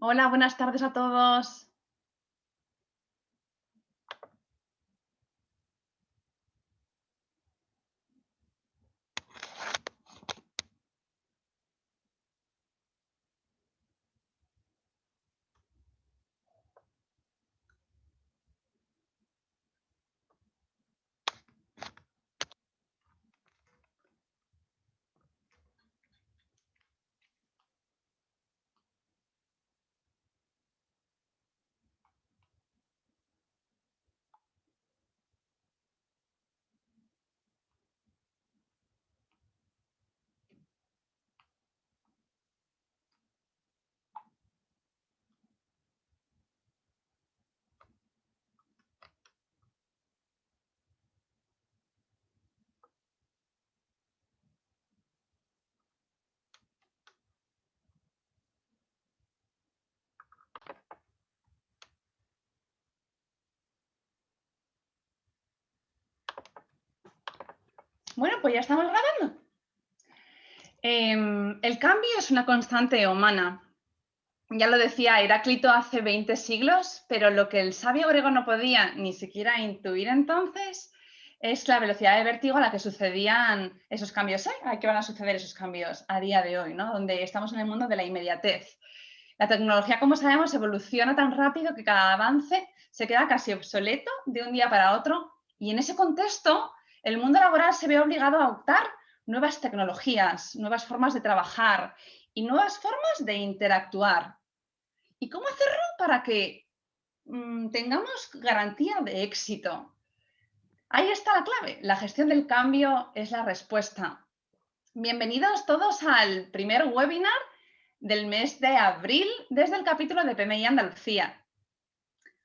Hola, buenas tardes a todos. Bueno, pues ya estamos grabando. El cambio es una constante humana. Ya lo decía Heráclito hace 20 siglos, pero lo que el sabio griego no podía ni siquiera intuir entonces es la velocidad de vértigo a la que sucedían esos cambios hoy, a que van a suceder esos cambios a día de hoy, ¿no? Donde estamos en el mundo de la inmediatez. La tecnología, como sabemos, evoluciona tan rápido que cada avance se queda casi obsoleto de un día para otro y en ese contexto el mundo laboral se ve obligado a adoptar nuevas tecnologías, nuevas formas de trabajar y nuevas formas de interactuar. ¿Y cómo hacerlo para que tengamos garantía de éxito? Ahí está la clave. La gestión del cambio es la respuesta. Bienvenidos todos al primer webinar del mes de abril desde el capítulo de PMI Andalucía.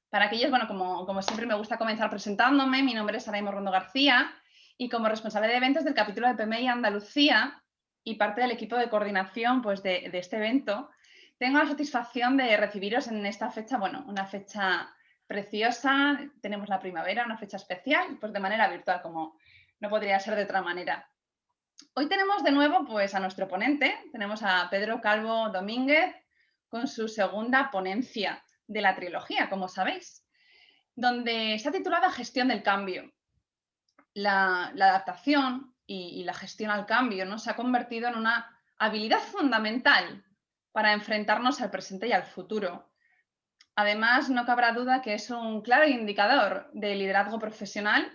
Para aquellos, bueno, como siempre me gusta comenzar presentándome, mi nombre es Saraimo Rondo García y como responsable de eventos del capítulo de PMI Andalucía y parte del equipo de coordinación pues, de este evento, tengo la satisfacción de recibiros en esta fecha, bueno, una fecha preciosa, tenemos la primavera, una fecha especial, pues de manera virtual, como no podría ser de otra manera. Hoy tenemos de nuevo pues, a nuestro ponente, tenemos a Pedro Calvo Domínguez con su segunda ponencia de la trilogía, como sabéis, donde está titulada Gestión del Cambio. La adaptación y la gestión al cambio, ¿no? Se ha convertido en una habilidad fundamental para enfrentarnos al presente y al futuro. Además, no cabrá duda que es un claro indicador de liderazgo profesional,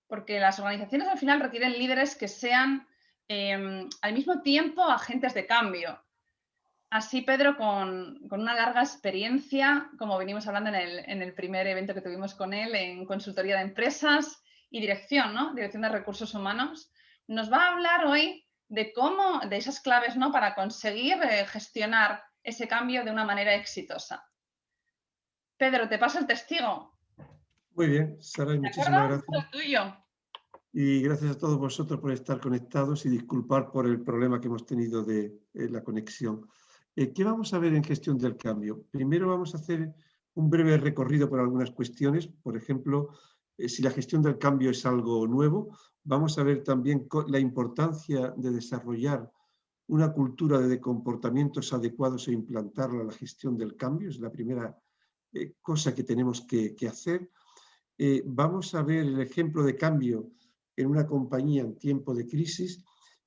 porque las organizaciones al final requieren líderes que sean al mismo tiempo agentes de cambio. Así, Pedro, con una larga experiencia, como venimos hablando en el primer evento que tuvimos con él, en consultoría de empresas y dirección, ¿no? Dirección de recursos humanos, nos va a hablar hoy de cómo, de esas claves, ¿no? Para conseguir gestionar ese cambio de una manera exitosa. Pedro, te paso el testigo. Muy bien, Sara, y ¿De acuerdo? muchísimas Todo gracias. tuyo. Y gracias a todos vosotros por estar conectados y disculpar por el problema que hemos tenido de la conexión. ¿Qué vamos a ver en gestión del cambio? Primero vamos a hacer un breve recorrido por algunas cuestiones. Por ejemplo, si la gestión del cambio es algo nuevo, vamos a ver también la importancia de desarrollar una cultura de comportamientos adecuados e implantarla a la gestión del cambio. Es la primera cosa que tenemos que hacer. Vamos a ver el ejemplo de cambio en una compañía en tiempo de crisis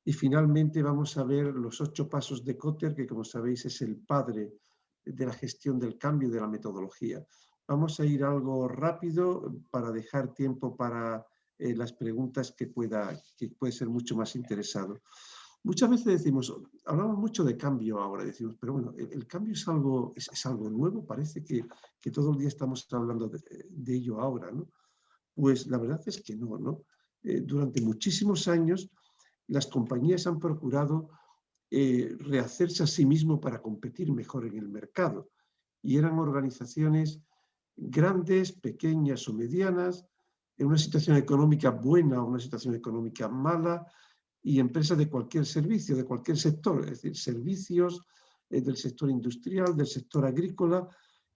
y finalmente vamos a ver los 8 pasos de Kotter, que como sabéis es el padre de la gestión del cambio y de la metodología. Vamos a ir algo rápido para dejar tiempo para las preguntas que puede ser mucho más interesado. Muchas veces decimos, hablamos mucho de cambio ahora, decimos, pero bueno, el cambio es algo nuevo, parece que todo el día estamos hablando de ello ahora, ¿no? Pues la verdad es que no, ¿no? Durante muchísimos años las compañías han procurado rehacerse a sí mismo para competir mejor en el mercado. Y eran organizaciones grandes, pequeñas o medianas, en una situación económica buena o una situación económica mala, y empresas de cualquier servicio, de cualquier sector, es decir, servicios del sector industrial, del sector agrícola,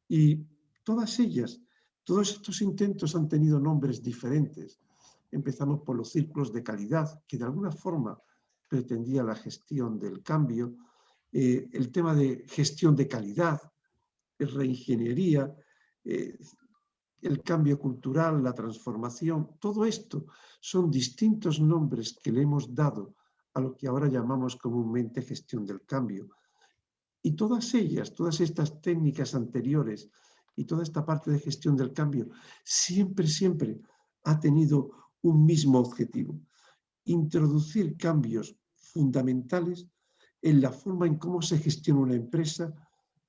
y todas ellas, todos estos intentos han tenido nombres diferentes. Empezamos por los círculos de calidad, que de alguna forma pretendía la gestión del cambio, el tema de gestión de calidad, reingeniería, el cambio cultural, la transformación, todo esto son distintos nombres que le hemos dado a lo que ahora llamamos comúnmente gestión del cambio. Y todas ellas, todas estas técnicas anteriores y toda esta parte de gestión del cambio, siempre ha tenido un mismo objetivo: introducir cambios fundamentales en la forma en cómo se gestiona una empresa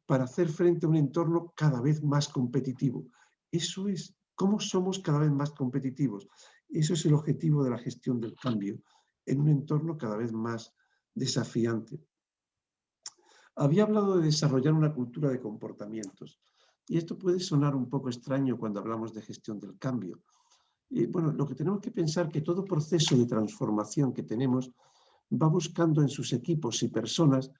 para hacer frente a un entorno cada vez más competitivo. Eso es, cómo somos cada vez más competitivos. Eso es el objetivo de la gestión del cambio en un entorno cada vez más desafiante. Había hablado de desarrollar una cultura de comportamientos, y esto puede sonar un poco extraño cuando hablamos de gestión del cambio. Bueno, lo que tenemos que pensar es que todo proceso de transformación que tenemos va buscando en sus equipos y personas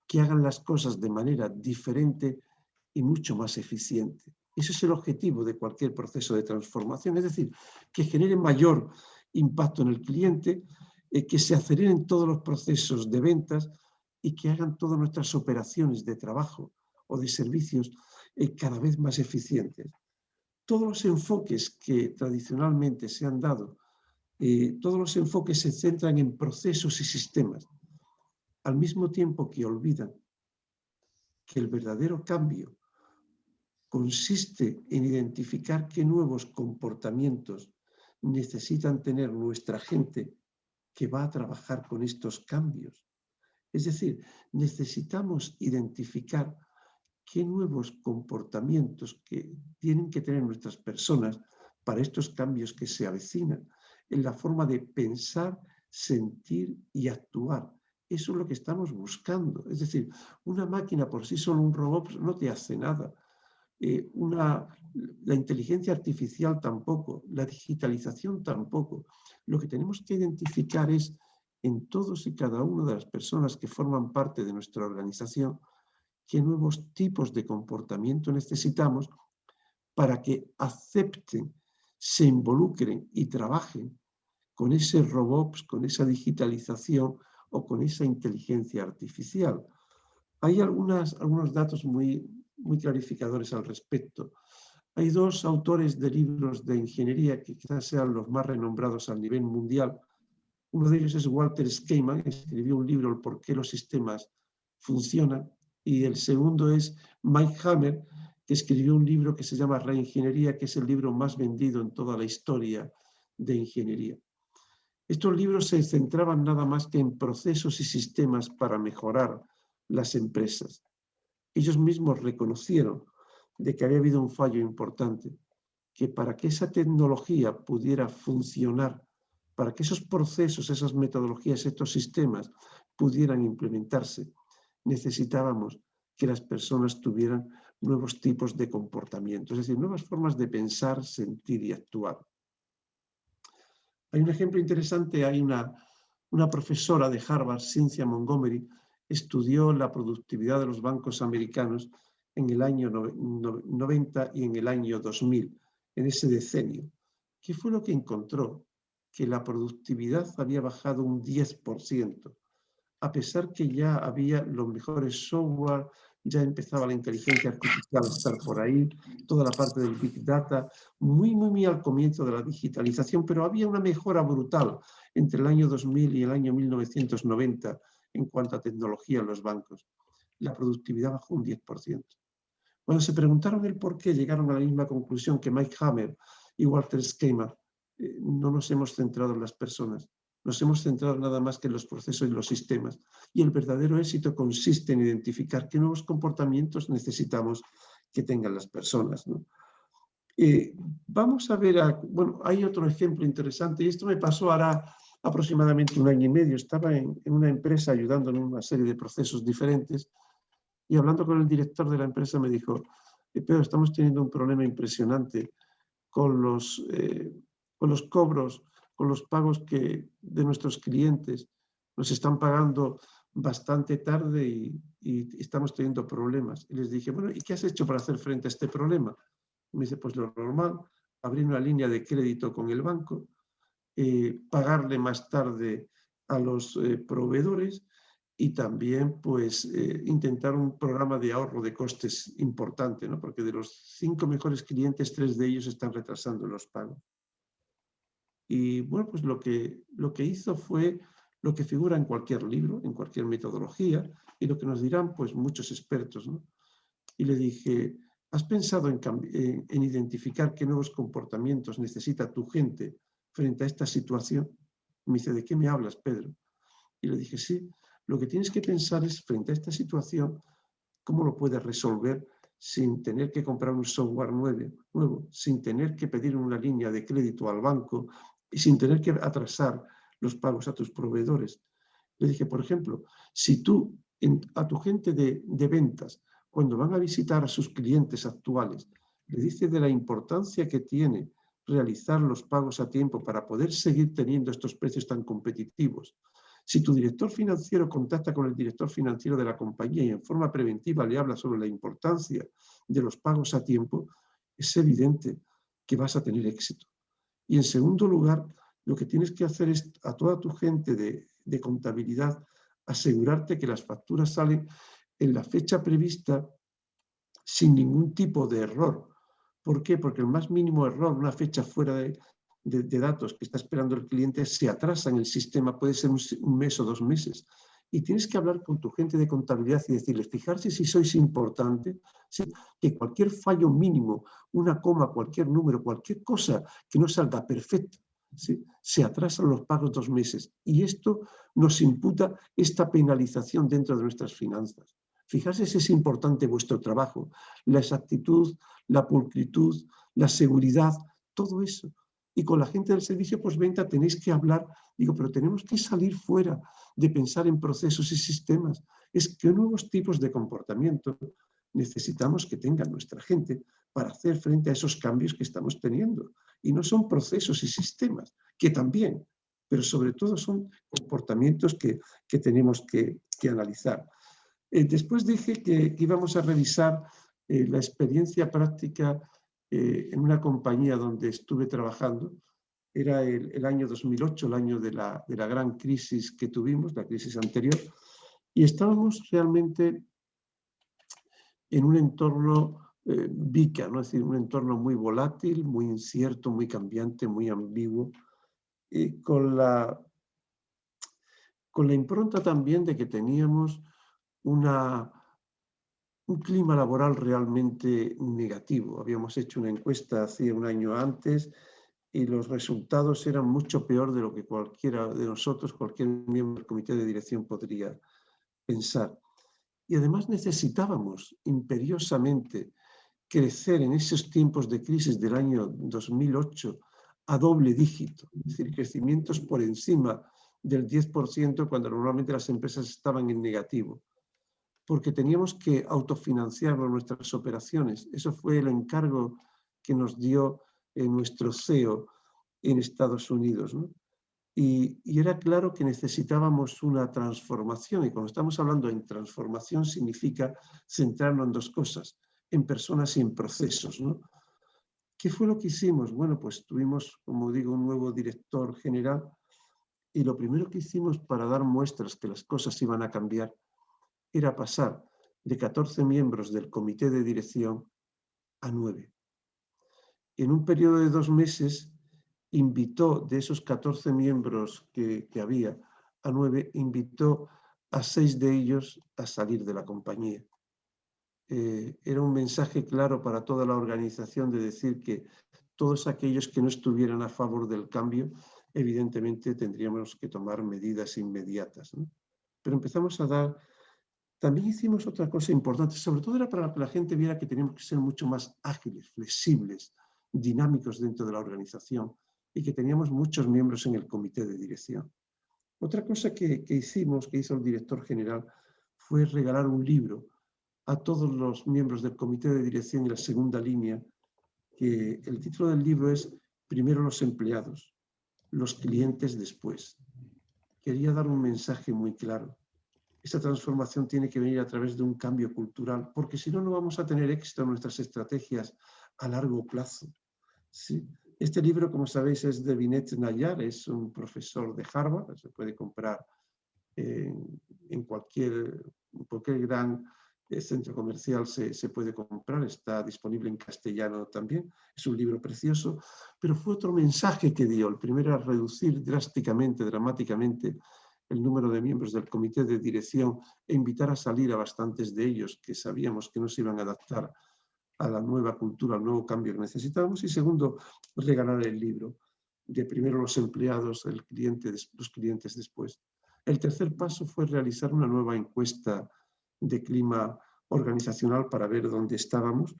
que hagan las cosas de manera diferente y mucho más eficiente. Ese es el objetivo de cualquier proceso de transformación, es decir, que genere mayor impacto en el cliente, que se aceleren todos los procesos de ventas y que hagan todas nuestras operaciones de trabajo o de servicios cada vez más eficientes. Todos los enfoques que tradicionalmente se han dado, todos los enfoques se centran en procesos y sistemas, al mismo tiempo que olvidan que el verdadero cambio consiste en identificar qué nuevos comportamientos necesitan tener nuestra gente que va a trabajar con estos cambios. Es decir, necesitamos identificar qué nuevos comportamientos que tienen que tener nuestras personas para estos cambios que se avecinan, en la forma de pensar, sentir y actuar. Eso es lo que estamos buscando. Es decir, una máquina por sí sola, un robot, no te hace nada. La inteligencia artificial tampoco, la digitalización tampoco. Lo que tenemos que identificar es en todos y cada una de las personas que forman parte de nuestra organización qué nuevos tipos de comportamiento necesitamos para que acepten, se involucren y trabajen con ese robots, con esa digitalización o con esa inteligencia artificial. Hay algunos datos muy clarificadores al respecto. Hay dos autores de libros de ingeniería que quizás sean los más renombrados a nivel mundial. Uno de ellos es Walter Skaman, que escribió un libro, El por qué los sistemas funcionan, y el segundo es Mike Hammer, que escribió un libro que se llama Reingeniería, que es el libro más vendido en toda la historia de ingeniería. Estos libros se centraban nada más que en procesos y sistemas para mejorar las empresas. Ellos mismos reconocieron de que había habido un fallo importante, que para que esa tecnología pudiera funcionar, para que esos procesos, esas metodologías, estos sistemas pudieran implementarse, necesitábamos que las personas tuvieran nuevos tipos de comportamiento, es decir, nuevas formas de pensar, sentir y actuar. Hay un ejemplo interesante, hay una profesora de Harvard, Cynthia Montgomery, estudió la productividad de los bancos americanos en el año 90 y en el año 2000, en ese decenio. ¿Qué fue lo que encontró? Que la productividad había bajado un 10%, a pesar que ya había los mejores software, ya empezaba la inteligencia artificial a estar por ahí, toda la parte del Big Data, muy al comienzo de la digitalización, pero había una mejora brutal entre el año 2000 y el año 1990 en cuanto a tecnología en los bancos. La productividad bajó un 10%. Cuando se preguntaron el por qué, llegaron a la misma conclusión que Mike Hammer y Walter Skaman. No nos hemos centrado en las personas, nos hemos centrado nada más que en los procesos y los sistemas. Y el verdadero éxito consiste en identificar qué nuevos comportamientos necesitamos que tengan las personas, ¿no? Vamos a ver, bueno, hay otro ejemplo interesante, y esto me pasó ahora aproximadamente un año y medio. Estaba en una empresa ayudando en una serie de procesos diferentes, y hablando con el director de la empresa me dijo, pero estamos teniendo un problema impresionante con los cobros, con los pagos de nuestros clientes. Nos están pagando bastante tarde y estamos teniendo problemas. Y les dije, bueno, ¿y qué has hecho para hacer frente a este problema? Y me dice, pues lo normal, abrir una línea de crédito con el banco, pagarle más tarde a los proveedores y también pues intentar un programa de ahorro de costes importante, ¿no? Porque de los 5 mejores clientes, 3 de ellos están retrasando los pagos. Y bueno, pues lo que hizo fue lo que figura en cualquier libro, en cualquier metodología, y lo que nos dirán pues muchos expertos, ¿no? Y le dije, ¿has pensado en identificar qué nuevos comportamientos necesita tu gente frente a esta situación? Me dice, ¿de qué me hablas, Pedro? Y le dije, sí, lo que tienes que pensar es, frente a esta situación, cómo lo puedes resolver sin tener que comprar un software nuevo, sin tener que pedir una línea de crédito al banco y sin tener que atrasar los pagos a tus proveedores. Le dije, por ejemplo, si tú a tu gente de ventas, cuando van a visitar a sus clientes actuales, le dices de la importancia que tiene realizar los pagos a tiempo para poder seguir teniendo estos precios tan competitivos. Si tu director financiero contacta con el director financiero de la compañía y en forma preventiva le habla sobre la importancia de los pagos a tiempo, es evidente que vas a tener éxito. Y en segundo lugar, lo que tienes que hacer es a toda tu gente de contabilidad asegurarte que las facturas salen en la fecha prevista sin ningún tipo de error. ¿Por qué? Porque el más mínimo error, una fecha fuera de datos que está esperando el cliente, se atrasa en el sistema, puede ser un mes o 2 meses. Y tienes que hablar con tu gente de contabilidad y decirles, fijarse si sois importante, ¿sí? Que cualquier fallo mínimo, una coma, cualquier número, cualquier cosa que no salga perfecta, ¿sí? Se atrasan los pagos 2 meses. Y esto nos imputa esta penalización dentro de nuestras finanzas. Fijarse si es importante vuestro trabajo, la exactitud, la pulcritud, la seguridad, todo eso. Y con la gente del servicio postventa tenéis que hablar, digo, pero tenemos que salir fuera de pensar en procesos y sistemas. Es que nuevos tipos de comportamiento necesitamos que tenga nuestra gente para hacer frente a esos cambios que estamos teniendo. Y no son procesos y sistemas, que también, pero sobre todo son comportamientos que tenemos que analizar. Después dije que íbamos a revisar la experiencia práctica en una compañía donde estuve trabajando. Era el año 2008, el año de la gran crisis que tuvimos, la crisis anterior, y estábamos realmente en un entorno VICA, ¿no? Es decir, un entorno muy volátil, muy incierto, muy cambiante, muy ambiguo, y con la impronta también de que teníamos un clima laboral realmente negativo. Habíamos hecho una encuesta hace un año antes y los resultados eran mucho peor de lo que cualquiera de nosotros, cualquier miembro del comité de dirección podría pensar. Y además necesitábamos imperiosamente crecer en esos tiempos de crisis del año 2008 a doble dígito, es decir, crecimientos por encima del 10% cuando normalmente las empresas estaban en negativo, porque teníamos que autofinanciar nuestras operaciones. Eso fue el encargo que nos dio nuestro CEO en Estados Unidos, ¿no? Y era claro que necesitábamos una transformación, y cuando estamos hablando en transformación significa centrarnos en dos cosas, en personas y en procesos, ¿no? ¿Qué fue lo que hicimos? Bueno, pues tuvimos, como digo, un nuevo director general y lo primero que hicimos para dar muestras que las cosas iban a cambiar era pasar de 14 miembros del comité de dirección a 9. En un periodo de 2 meses invitó, de esos 14 miembros que había, a 9, invitó a 6 de ellos a salir de la compañía. Era un mensaje claro para toda la organización de decir que todos aquellos que no estuvieran a favor del cambio, evidentemente tendríamos que tomar medidas inmediatas, ¿no? Pero empezamos a dar... También hicimos otra cosa importante, sobre todo era para que la gente viera que teníamos que ser mucho más ágiles, flexibles, dinámicos dentro de la organización y que teníamos muchos miembros en el comité de dirección. Otra cosa que hicimos, que hizo el director general, fue regalar un libro a todos los miembros del comité de dirección y la segunda línea, que el título del libro es Primero los empleados, los clientes después. Quería dar un mensaje muy claro. Esta transformación tiene que venir a través de un cambio cultural, porque si no, no vamos a tener éxito en nuestras estrategias a largo plazo. ¿Sí? Este libro, como sabéis, es de Vineet Nayar, es un profesor de Harvard, se puede comprar en cualquier gran centro comercial se puede comprar, está disponible en castellano también, es un libro precioso, pero fue otro mensaje que dio. El primero era reducir drásticamente, dramáticamente, el número de miembros del comité de dirección e invitar a salir a bastantes de ellos que sabíamos que no se iban a adaptar a la nueva cultura, al nuevo cambio que necesitábamos. Y segundo, regalar el libro. De primero los empleados, los clientes después. El tercer paso fue realizar una nueva encuesta de clima organizacional para ver dónde estábamos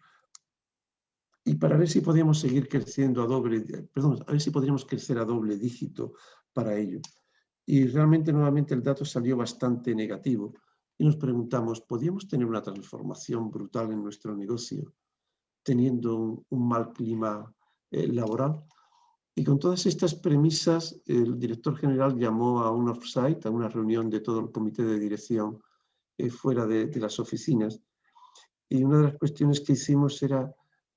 y para ver si podíamos seguir creciendo a ver si podríamos crecer a doble dígito para ello. Y realmente nuevamente el dato salió bastante negativo y nos preguntamos, ¿podíamos tener una transformación brutal en nuestro negocio teniendo un mal clima laboral? Y con todas estas premisas, el director general llamó a un offsite, a una reunión de todo el comité de dirección fuera de las oficinas. Y una de las cuestiones que hicimos era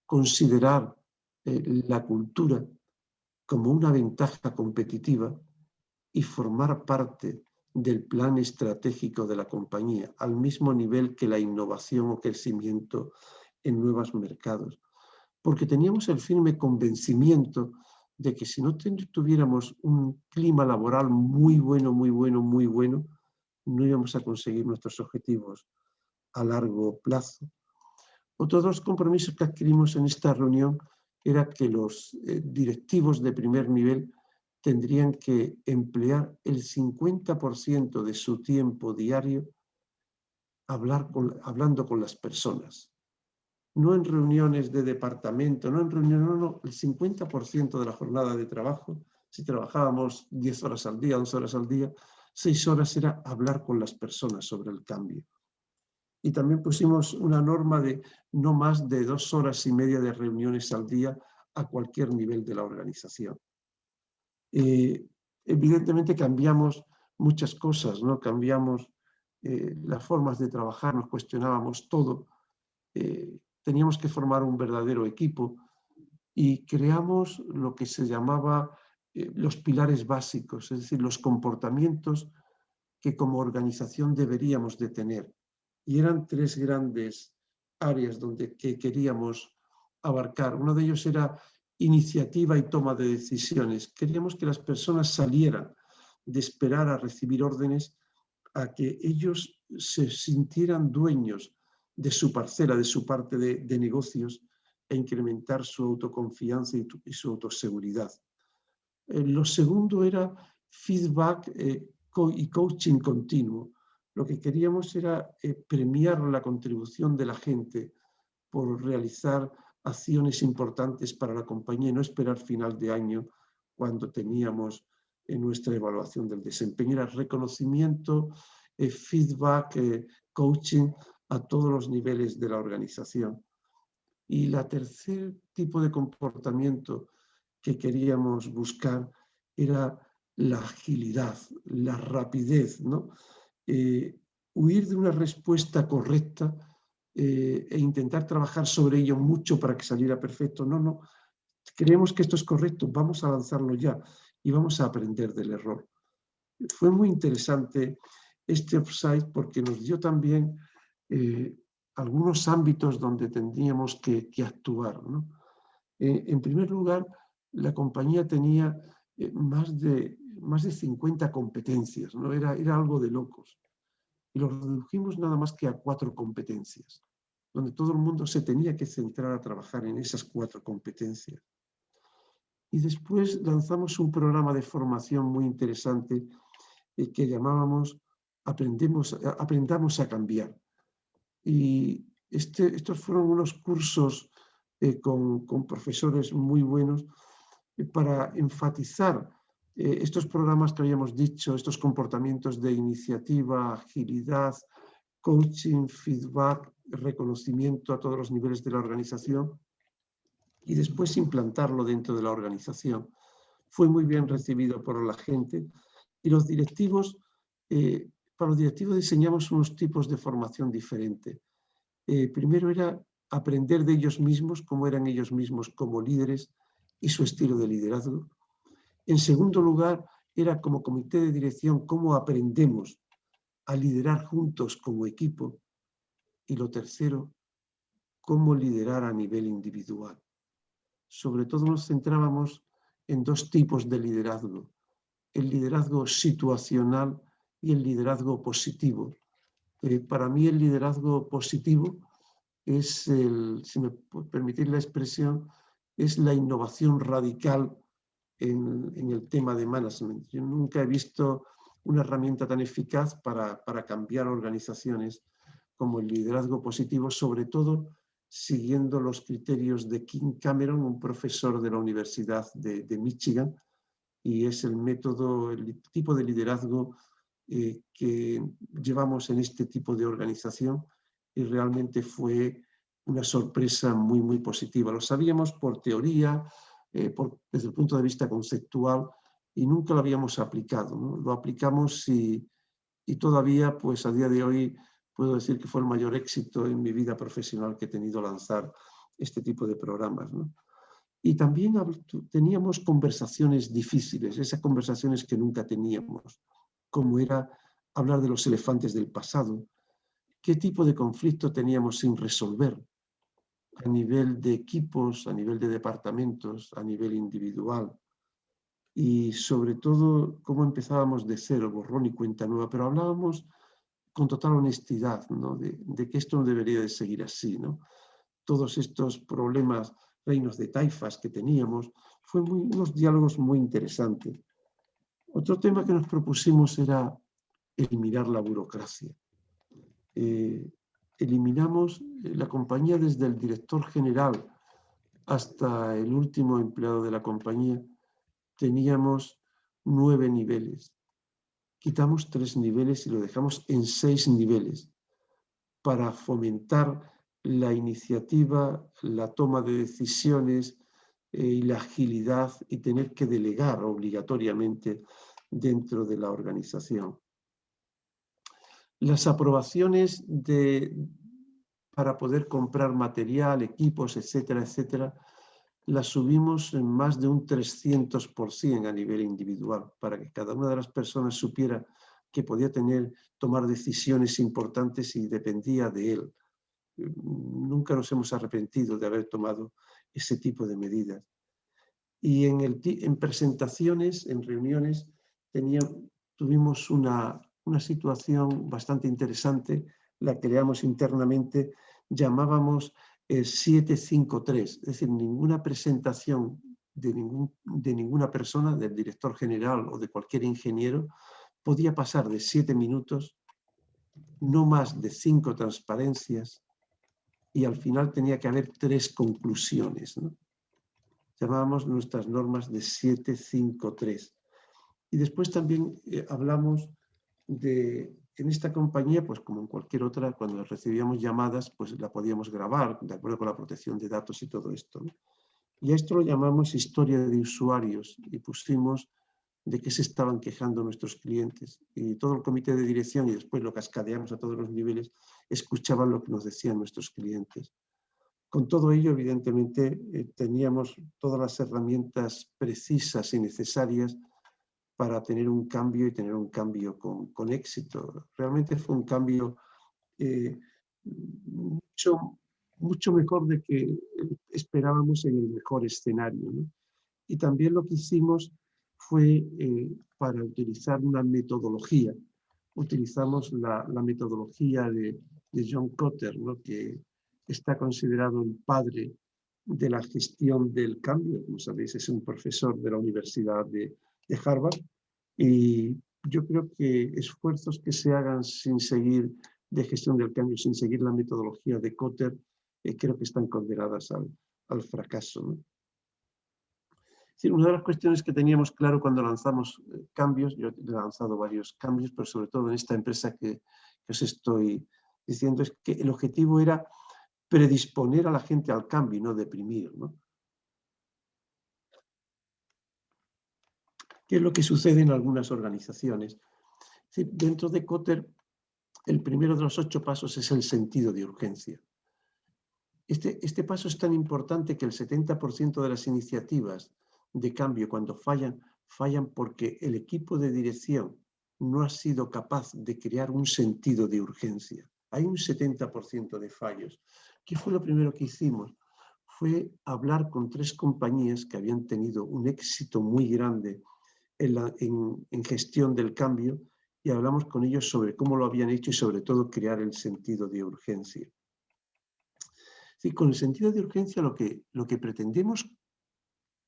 considerar la cultura como una ventaja competitiva y formar parte del plan estratégico de la compañía, al mismo nivel que la innovación o crecimiento en nuevos mercados. Porque teníamos el firme convencimiento de que si no tuviéramos un clima laboral muy bueno, no íbamos a conseguir nuestros objetivos a largo plazo. Otro de los compromisos que adquirimos en esta reunión era que los directivos de primer nivel tendrían que emplear el 50% de su tiempo diario hablando con las personas. No en reuniones de departamento, no, el 50% de la jornada de trabajo, si trabajábamos 10 horas al día, 11 horas al día, 6 horas era hablar con las personas sobre el cambio. Y también pusimos una norma de no más de 2 horas y media de reuniones al día a cualquier nivel de la organización. Evidentemente cambiamos muchas cosas, ¿no? Cambiamos las formas de trabajar, nos cuestionábamos todo. Teníamos que formar un verdadero equipo y creamos lo que se llamaba los pilares básicos, es decir, los comportamientos que como organización deberíamos de tener. Y eran 3 grandes áreas que queríamos abarcar. Uno de ellos era iniciativa y toma de decisiones. Queríamos que las personas salieran de esperar a recibir órdenes a que ellos se sintieran dueños de su parcela, de su parte de negocios e incrementar su autoconfianza y su autoseguridad. Lo segundo era feedback y coaching continuo. Lo que queríamos era premiar la contribución de la gente por realizar acciones importantes para la compañía y no esperar final de año cuando teníamos nuestra evaluación del desempeño. Era reconocimiento, feedback, coaching a todos los niveles de la organización. Y el tercer tipo de comportamiento que queríamos buscar era la agilidad, la rapidez, ¿no? Huir de una respuesta correcta e intentar trabajar sobre ello mucho para que saliera perfecto. No, creemos que esto es correcto, vamos a lanzarlo ya y vamos a aprender del error. Fue muy interesante este offsite porque nos dio también algunos ámbitos donde tendríamos que actuar, ¿no? En primer lugar, la compañía tenía más de 50 competencias, ¿no? Era algo de locos. Y lo redujimos nada más que a 4 competencias, donde todo el mundo se tenía que centrar a trabajar en esas 4 competencias. Y después lanzamos un programa de formación muy interesante que llamábamos Aprendamos a cambiar. Y estos fueron unos cursos con profesores muy buenos para enfatizar estos programas que habíamos dicho, estos comportamientos de iniciativa, agilidad, coaching, feedback, reconocimiento a todos los niveles de la organización y después implantarlo dentro de la organización. Fue muy bien recibido por la gente y los directivos, para los directivos diseñamos unos tipos de formación diferentes. Primero era aprender de ellos mismos, cómo eran ellos mismos como líderes y su estilo de liderazgo. En segundo lugar, era como comité de dirección cómo aprendemos a liderar juntos como equipo. Y lo tercero, cómo liderar a nivel individual. Sobre todo nos centrábamos en dos tipos de liderazgo: el liderazgo situacional y el liderazgo positivo. Para mí el liderazgo positivo es, si me permitís la expresión, es la innovación radical en el tema de management. Yo nunca he visto una herramienta tan eficaz para cambiar organizaciones como el liderazgo positivo, sobre todo siguiendo los criterios de Kim Cameron, un profesor de la Universidad de Michigan, y es el método, el tipo de liderazgo que llevamos en este tipo de organización, y realmente fue una sorpresa muy, muy positiva. Lo sabíamos por teoría, desde el punto de vista conceptual, y nunca lo habíamos aplicado, ¿no? Lo aplicamos y todavía, pues a día de hoy, puedo decir que fue el mayor éxito en mi vida profesional que he tenido lanzar este tipo de programas, ¿no? Y también teníamos conversaciones difíciles, esas conversaciones que nunca teníamos, como era hablar de los elefantes del pasado, qué tipo de conflicto teníamos sin resolver a nivel de equipos, a nivel de departamentos, a nivel individual, y sobre todo cómo empezábamos de cero, borrón y cuenta nueva, pero hablábamos con total honestidad, ¿no? de que esto no debería de seguir así, ¿no? Todos estos problemas, reinos de taifas que teníamos, fue unos diálogos muy interesantes. Otro tema que nos propusimos era eliminar la burocracia. Eliminamos la compañía desde el director general hasta el último empleado de la compañía. Teníamos 9 niveles. Quitamos 3 niveles y lo dejamos en 6 niveles para fomentar la iniciativa, la toma de decisiones y la agilidad, y tener que delegar obligatoriamente dentro de la organización. Las aprobaciones para poder comprar material, equipos, etcétera, etcétera, las subimos en más de un 300% a nivel individual, para que cada una de las personas supiera que podía tomar decisiones importantes y dependía de él. Nunca nos hemos arrepentido de haber tomado ese tipo de medidas. Y en presentaciones, en reuniones, tuvimos una situación bastante interesante, la creamos internamente, llamábamos 753, es decir, ninguna presentación de ninguna persona, del director general o de cualquier ingeniero, podía pasar de 7 minutos, no más de 5 transparencias, y al final tenía que haber 3 conclusiones, ¿no? Llamábamos nuestras normas de 753. Y después también hablamos en esta compañía, pues como en cualquier otra, cuando recibíamos llamadas, pues la podíamos grabar, de acuerdo con la protección de datos y todo esto, ¿no? Y a esto lo llamamos historia de usuarios, y pusimos de qué se estaban quejando nuestros clientes. Y todo el comité de dirección, y después lo cascadeamos a todos los niveles, escuchaban lo que nos decían nuestros clientes. Con todo ello, evidentemente, teníamos todas las herramientas precisas y necesarias para tener un cambio, y tener un cambio con éxito. Realmente fue un cambio mucho mejor de que esperábamos en el mejor escenario, ¿no? Y también lo que hicimos fue para utilizar una metodología. Utilizamos la metodología de John Kotter, ¿no? Que está considerado el padre de la gestión del cambio. Como sabéis, es un profesor de la Universidad de Harvard, y yo creo que esfuerzos que se hagan sin seguir de gestión del cambio, sin seguir la metodología de Kotter, creo que están condenadas al fracaso, ¿no? Sí, una de las cuestiones que teníamos claro cuando lanzamos cambios, yo he lanzado varios cambios, pero sobre todo en esta empresa que os estoy diciendo, es que el objetivo era predisponer a la gente al cambio y no deprimir, ¿no? ¿Qué es lo que sucede en algunas organizaciones? Es decir, dentro de Kotter, el primero de los 8 pasos es el sentido de urgencia. Este paso es tan importante que el 70% de las iniciativas de cambio, cuando fallan porque el equipo de dirección no ha sido capaz de crear un sentido de urgencia. Hay un 70% de fallos. ¿Qué fue lo primero que hicimos? Fue hablar con 3 compañías que habían tenido un éxito muy grande en gestión del cambio, y hablamos con ellos sobre cómo lo habían hecho y sobre todo crear el sentido de urgencia. Sí, con el sentido de urgencia lo que pretendemos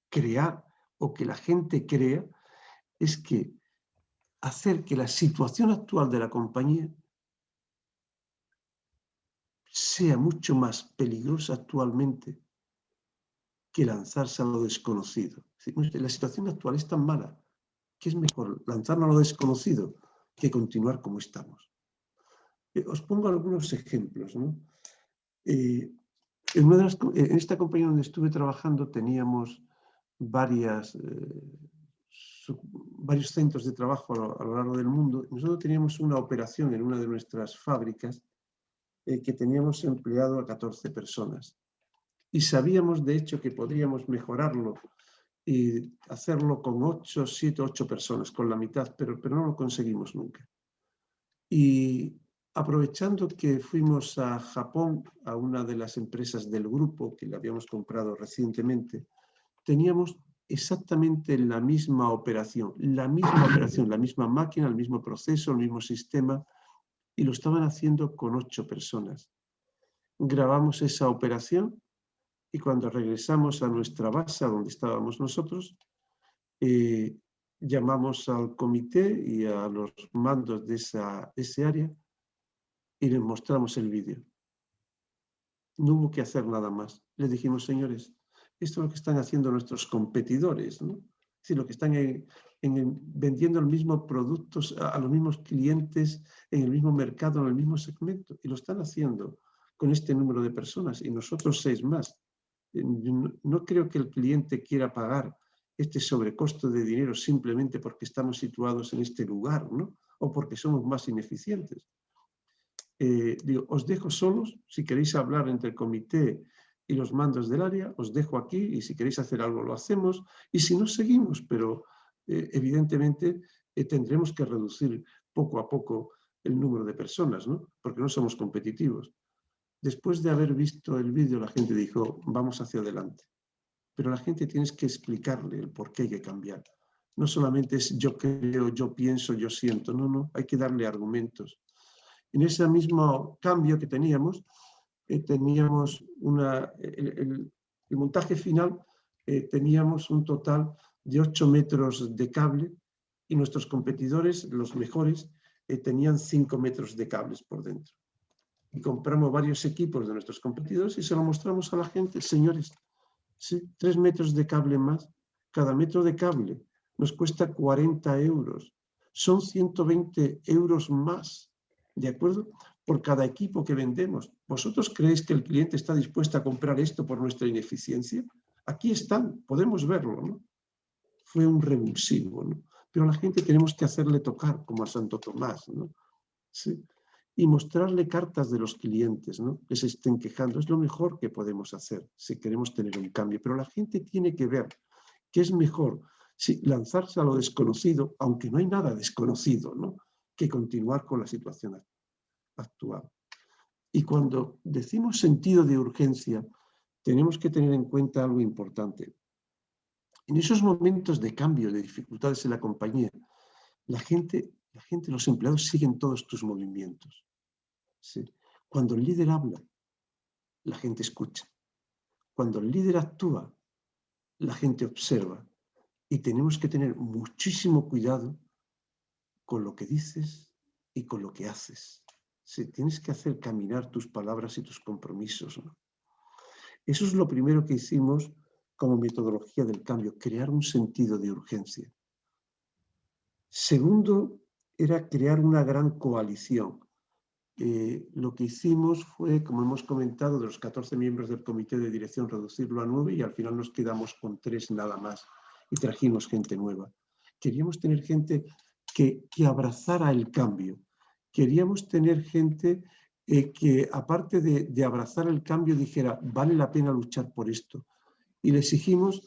crear o que la gente crea es que hacer que la situación actual de la compañía sea mucho más peligrosa actualmente que lanzarse a lo desconocido. La situación actual es tan mala que es mejor lanzarnos a lo desconocido que continuar como estamos. Os pongo algunos ejemplos, ¿no? En esta compañía donde estuve trabajando teníamos varios centros de trabajo a lo largo del mundo. Nosotros teníamos una operación en una de nuestras fábricas que teníamos empleado a 14 personas. Y sabíamos, de hecho, que podríamos mejorarlo y hacerlo con 7, 8 personas, con la mitad, pero no lo conseguimos nunca. Y aprovechando que fuimos a Japón, a una de las empresas del grupo, que la habíamos comprado recientemente, teníamos exactamente la misma operación, la misma máquina, el mismo proceso, el mismo sistema, y lo estaban haciendo con 8 personas. Grabamos esa operación y cuando regresamos a nuestra base, donde estábamos nosotros, llamamos al comité y a los mandos de ese área y les mostramos el vídeo. No hubo que hacer nada más. Les dijimos, señores, esto es lo que están haciendo nuestros competidores, ¿no? Es decir, lo que están vendiendo los mismos productos a los mismos clientes en el mismo mercado, en el mismo segmento, y lo están haciendo con este número de personas y nosotros 6 más. No creo que el cliente quiera pagar este sobrecosto de dinero simplemente porque estamos situados en este lugar, ¿no? O porque somos más ineficientes. Digo, os dejo solos, si queréis hablar entre el comité y los mandos del área, os dejo aquí y si queréis hacer algo lo hacemos y si no seguimos, pero evidentemente tendremos que reducir poco a poco el número de personas, ¿no? Porque no somos competitivos. Después de haber visto el vídeo, la gente dijo, vamos hacia adelante. Pero a la gente tienes que explicarle el por qué hay que cambiar. No solamente es yo creo, yo pienso, yo siento, no, hay que darle argumentos. En ese mismo cambio que teníamos el montaje final, teníamos un total de 8 metros de cable y nuestros competidores, los mejores, tenían 5 metros de cables por dentro. Y compramos varios equipos de nuestros competidores y se lo mostramos a la gente, señores, sí, 3 metros de cable más, cada metro de cable nos cuesta 40 euros, son 120 euros más, ¿de acuerdo? Por cada equipo que vendemos. ¿Vosotros creéis que el cliente está dispuesto a comprar esto por nuestra ineficiencia? Aquí están, podemos verlo, ¿no? Fue un revulsivo, ¿no? Pero a la gente tenemos que hacerle tocar, como a Santo Tomás, ¿no? Sí. Y mostrarle cartas de los clientes, ¿no? Que se estén quejando. Es lo mejor que podemos hacer si queremos tener un cambio. Pero la gente tiene que ver que es mejor lanzarse a lo desconocido, aunque no hay nada desconocido, ¿no? Que continuar con la situación actual. Y cuando decimos sentido de urgencia, tenemos que tener en cuenta algo importante. En esos momentos de cambio, de dificultades en la compañía, la gente, los empleados siguen todos tus movimientos. ¿Sí? Cuando el líder habla, la gente escucha. Cuando el líder actúa, la gente observa. Y tenemos que tener muchísimo cuidado con lo que dices y con lo que haces. ¿Sí? Tienes que hacer caminar tus palabras y tus compromisos, ¿no? Eso es lo primero que hicimos como metodología del cambio, crear un sentido de urgencia. Segundo, era crear una gran coalición. Lo que hicimos fue, como hemos comentado, de los 14 miembros del comité de dirección, reducirlo a 9 y al final nos quedamos con 3 nada más y trajimos gente nueva. Queríamos tener gente que abrazara el cambio. Queríamos tener gente que, aparte de abrazar el cambio, dijera, vale la pena luchar por esto. Y le exigimos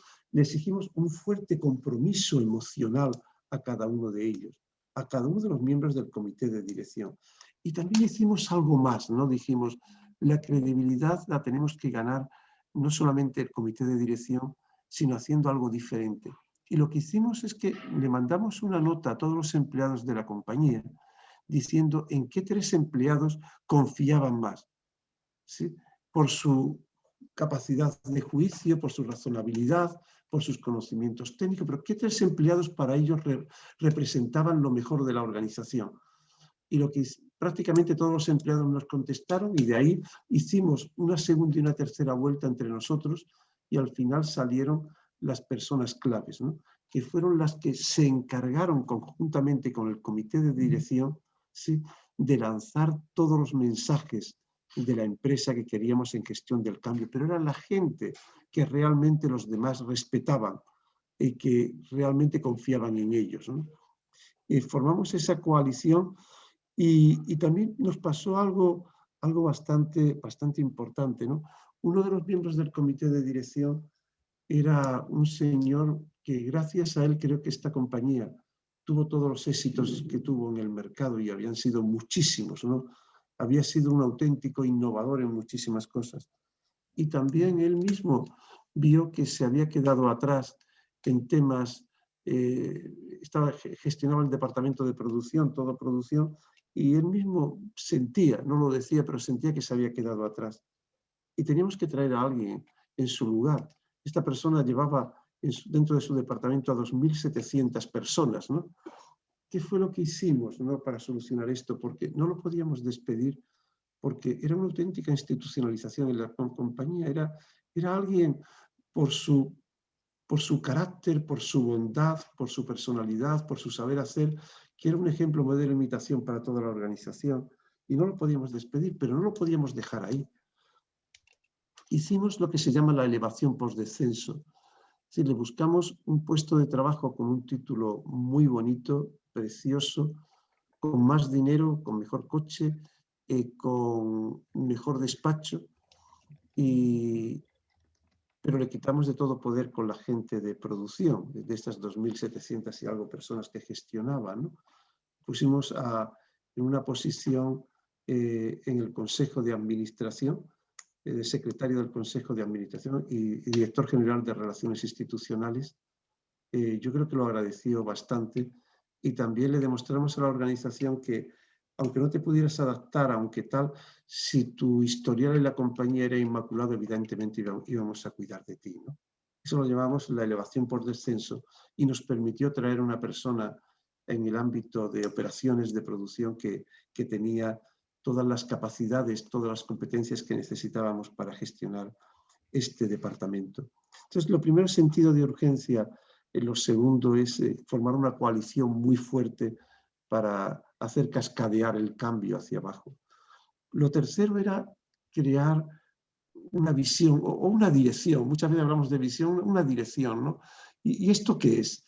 un fuerte compromiso emocional a cada uno de ellos. a cada uno de los miembros del comité de dirección. Y también hicimos algo más, ¿no? Dijimos, la credibilidad la tenemos que ganar no solamente el comité de dirección, sino haciendo algo diferente. Y lo que hicimos es que le mandamos una nota a todos los empleados de la compañía diciendo en qué 3 empleados confiaban más, ¿sí? Por su capacidad de juicio, por su razonabilidad, por sus conocimientos técnicos, pero qué 3 empleados para ellos representaban lo mejor de la organización. Y lo que prácticamente todos los empleados nos contestaron, y de ahí hicimos una segunda y una tercera vuelta entre nosotros, y al final salieron las personas claves, ¿no? Que fueron las que se encargaron conjuntamente con el comité de dirección, ¿sí?, de lanzar todos los mensajes de la empresa que queríamos en gestión del cambio, pero era la gente que realmente los demás respetaban y que realmente confiaban en ellos, ¿no? Y formamos esa coalición. Y también nos pasó algo bastante importante, ¿no? Uno de los miembros del comité de dirección era un señor que gracias a él creo que esta compañía tuvo todos los éxitos que tuvo en el mercado, y habían sido muchísimos, ¿no? Había sido un auténtico innovador en muchísimas cosas. Y también él mismo vio que se había quedado atrás en temas, gestionaba el departamento de producción, toda producción, y él mismo sentía, no lo decía, pero sentía que se había quedado atrás. Y teníamos que traer a alguien en su lugar. Esta persona llevaba dentro de su departamento a 2.700 personas, ¿no? ¿Qué fue lo que hicimos, ¿no?, para solucionar esto? Porque no lo podíamos despedir, porque era una auténtica institucionalización en la compañía. Era alguien por su carácter, por su bondad, por su personalidad, por su saber hacer, que era un ejemplo, modelo de imitación para toda la organización. Y no lo podíamos despedir, pero no lo podíamos dejar ahí. Hicimos lo que se llama la elevación por descenso. Es decir, le buscamos un puesto de trabajo con un título muy bonito, precioso, con más dinero, con mejor coche, con mejor despacho, pero le quitamos de todo poder con la gente de producción, de estas 2.700 y algo personas que gestionaban, ¿no? Pusimos en una posición en el Consejo de Administración, secretario del Consejo de Administración y director general de Relaciones Institucionales. Yo creo que lo agradeció bastante, y también le demostramos a la organización que, aunque no te pudieras adaptar, aunque tal, si tu historial en la compañía era inmaculado, evidentemente íbamos a cuidar de ti, ¿no? Eso lo llamamos la elevación por descenso, y nos permitió traer una persona en el ámbito de operaciones de producción que tenía todas las capacidades, todas las competencias que necesitábamos para gestionar este departamento. Entonces, lo primero es sentido de urgencia. Lo segundo es formar una coalición muy fuerte para hacer cascadear el cambio hacia abajo. Lo tercero era crear una visión o una dirección. Muchas veces hablamos de visión, una dirección, ¿no? ¿Y esto qué es?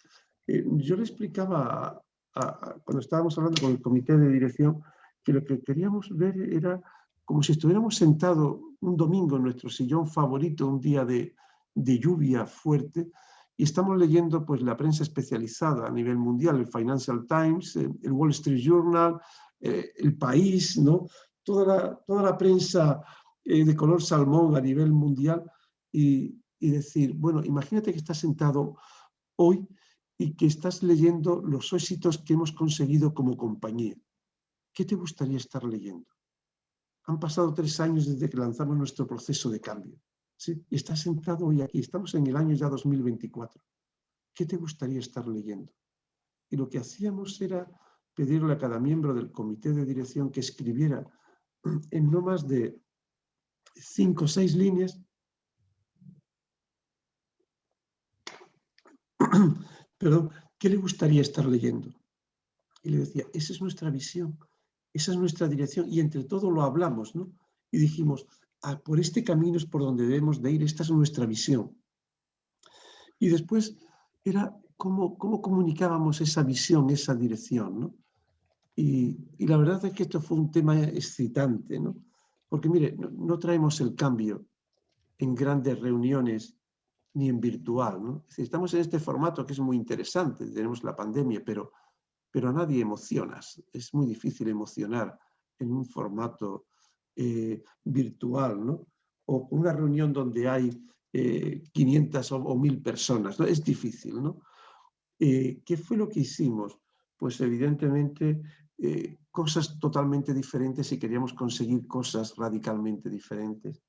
Yo le explicaba cuando estábamos hablando con el comité de dirección que lo que queríamos ver era como si estuviéramos sentados un domingo en nuestro sillón favorito, un día de lluvia fuerte, y estamos leyendo pues la prensa especializada a nivel mundial, el Financial Times, el Wall Street Journal, El País, ¿no? Toda la prensa de color salmón a nivel mundial, y decir, bueno, imagínate que estás sentado hoy y que estás leyendo los éxitos que hemos conseguido como compañía. ¿Qué te gustaría estar leyendo? Han pasado 3 años desde que lanzamos nuestro proceso de cambio, ¿sí? Y estás sentado hoy aquí, estamos en el año ya 2024. ¿Qué te gustaría estar leyendo? Y lo que hacíamos era pedirle a cada miembro del comité de dirección que escribiera en no más de 5 o 6 líneas perdón, ¿qué le gustaría estar leyendo? Y le decía, esa es nuestra visión, esa es nuestra dirección, y entre todos lo hablamos, ¿no? Y dijimos, por este camino es por donde debemos de ir, esta es nuestra visión. Y después era cómo comunicábamos esa visión, esa dirección, ¿no? Y la verdad es que esto fue un tema excitante, ¿no? Porque mire, no traemos el cambio en grandes reuniones ni en virtual, ¿no? Es decir, estamos en este formato que es muy interesante, tenemos la pandemia, pero pero a nadie emocionas. Es muy difícil emocionar en un formato virtual, ¿no? O una reunión donde hay 500 o 1000 personas, ¿no? Es difícil, ¿no? ¿Qué fue lo que hicimos? Pues evidentemente cosas totalmente diferentes y queríamos conseguir cosas radicalmente diferentes.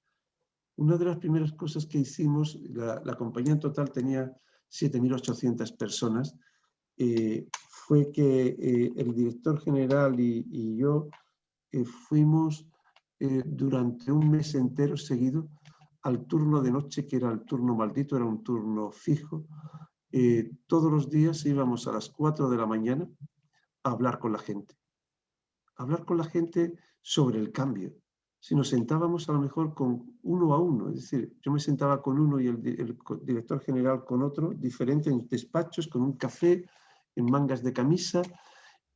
Una de las primeras cosas que hicimos, la compañía en total tenía 7.800 personas, fue que el director general y yo fuimos durante un mes entero seguido al turno de noche, que era el turno maldito, era un turno fijo. Todos los días íbamos a las 4 de la mañana a hablar con la gente. Hablar con la gente sobre el cambio. Si nos sentábamos a lo mejor con uno a uno, es decir, yo me sentaba con uno y el director general con otro, diferente en despachos, con un café, en mangas de camisa,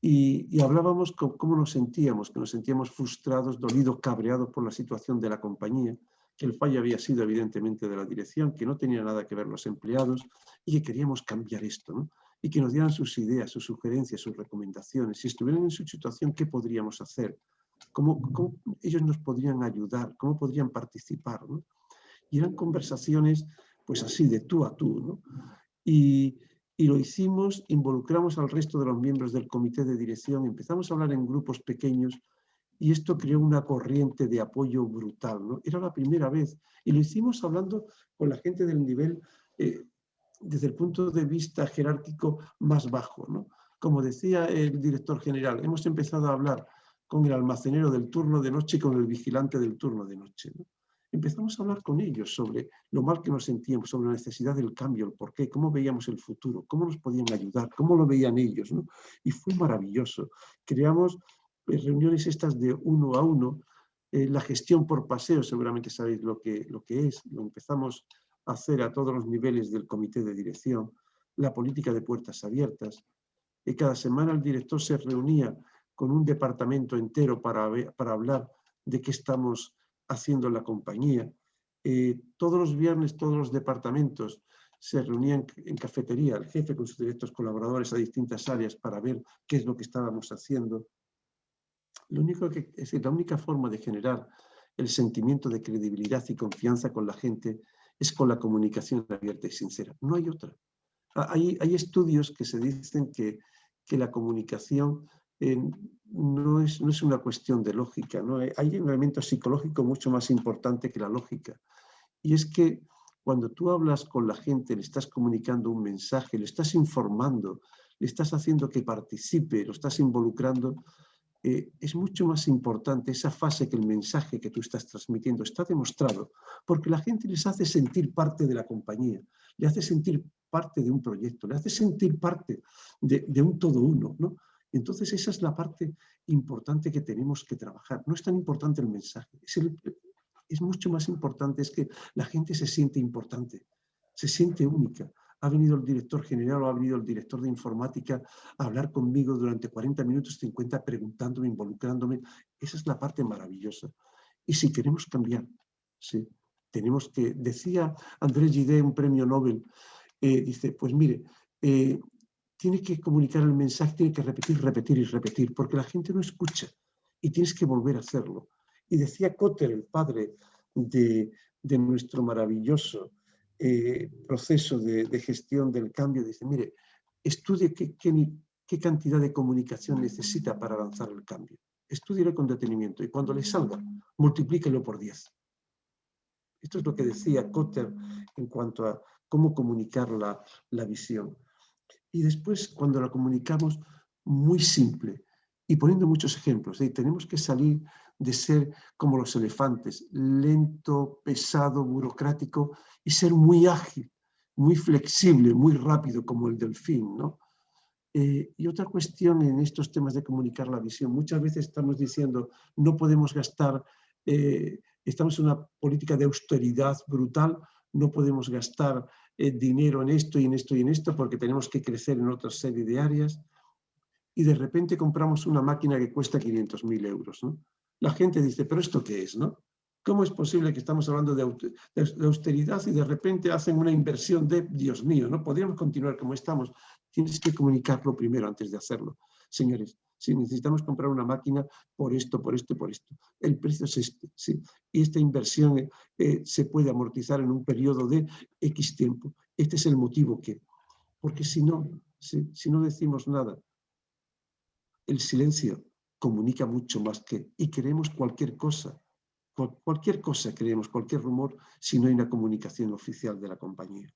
y hablábamos con cómo nos sentíamos, que nos sentíamos frustrados, dolidos, cabreados por la situación de la compañía, que el fallo había sido evidentemente de la dirección, que no tenía nada que ver los empleados y que queríamos cambiar esto, ¿no? Y que nos dieran sus ideas, sus sugerencias, sus recomendaciones. Si estuvieran en su situación, ¿qué podríamos hacer? ¿Cómo ellos nos podrían ayudar? ¿Cómo podrían participar? ¿No? Y eran conversaciones, pues así, de tú a tú, ¿no? Y lo hicimos, involucramos al resto de los miembros del comité de dirección, empezamos a hablar en grupos pequeños y esto creó una corriente de apoyo brutal, ¿no? Era la primera vez y lo hicimos hablando con la gente del nivel, desde el punto de vista jerárquico más bajo, ¿no? Como decía el director general, hemos empezado a hablar con el almacenero del turno de noche y con el vigilante del turno de noche, ¿no? Empezamos a hablar con ellos sobre lo mal que nos sentíamos, sobre la necesidad del cambio, el porqué, cómo veíamos el futuro, cómo nos podían ayudar, cómo lo veían ellos, ¿no? Y fue maravilloso. Creamos reuniones estas de uno a uno, la gestión por paseo, seguramente sabéis lo que es, lo empezamos a hacer a todos los niveles del comité de dirección, la política de puertas abiertas. Cada semana el director se reunía con un departamento entero para hablar de qué estamos haciendo en la compañía. Todos los viernes, todos los departamentos se reunían en cafetería, el jefe con sus directos colaboradores a distintas áreas para ver qué es lo que estábamos haciendo. La única forma de generar el sentimiento de credibilidad y confianza con la gente es con la comunicación abierta y sincera. No hay otra. Hay estudios que se dicen que la comunicación no es una cuestión de lógica, ¿no? Hay un elemento psicológico mucho más importante que la lógica. Y es que cuando tú hablas con la gente, le estás comunicando un mensaje, le estás informando, le estás haciendo que participe, lo estás involucrando, es mucho más importante esa fase que el mensaje que tú estás transmitiendo. Está demostrado, porque la gente les hace sentir parte de la compañía, le hace sentir parte de un proyecto, le hace sentir parte de un todo uno, ¿no? Entonces esa es la parte importante que tenemos que trabajar. No es tan importante el mensaje, es mucho más importante, es que la gente se siente importante, se siente única. Ha venido el director general o ha venido el director de informática a hablar conmigo durante 40 minutos, 50, preguntándome, involucrándome. Esa es la parte maravillosa. Y si queremos cambiar, sí, tenemos que, decía Andrés Gide, un premio Nobel, dice, pues mire, tiene que comunicar el mensaje, tiene que repetir, repetir y repetir, porque la gente no escucha y tienes que volver a hacerlo. Y decía Kotter, el padre de nuestro maravilloso proceso de gestión del cambio, dice, mire, estudie qué cantidad de comunicación necesita para lanzar el cambio. Estúdielo con detenimiento y cuando le salga, multiplíquelo por 10. Esto es lo que decía Kotter en cuanto a cómo comunicar la visión. Y después, cuando la comunicamos, muy simple y poniendo muchos ejemplos. Tenemos que salir de ser como los elefantes, lento, pesado, burocrático, y ser muy ágil, muy flexible, muy rápido como el delfín, ¿no? Y otra cuestión en estos temas de comunicar la visión, muchas veces estamos diciendo no podemos gastar, estamos en una política de austeridad brutal, no podemos gastar dinero en esto y en esto y en esto porque tenemos que crecer en otra serie de áreas y de repente compramos una máquina que cuesta 500.000 euros, ¿no? La gente dice, ¿pero esto qué es, no? ¿Cómo es posible que estamos hablando de austeridad y de repente hacen una inversión de, Dios mío, no podríamos continuar como estamos? Tienes que comunicarlo primero antes de hacerlo. señores, si necesitamos comprar una máquina por esto, por esto y por esto, el precio es este, ¿sí? Y esta inversión se puede amortizar en un periodo de X tiempo. Este es el motivo que, porque si no decimos nada, el silencio comunica mucho más que, y queremos cualquier cosa creemos, cualquier rumor, si no hay una comunicación oficial de la compañía.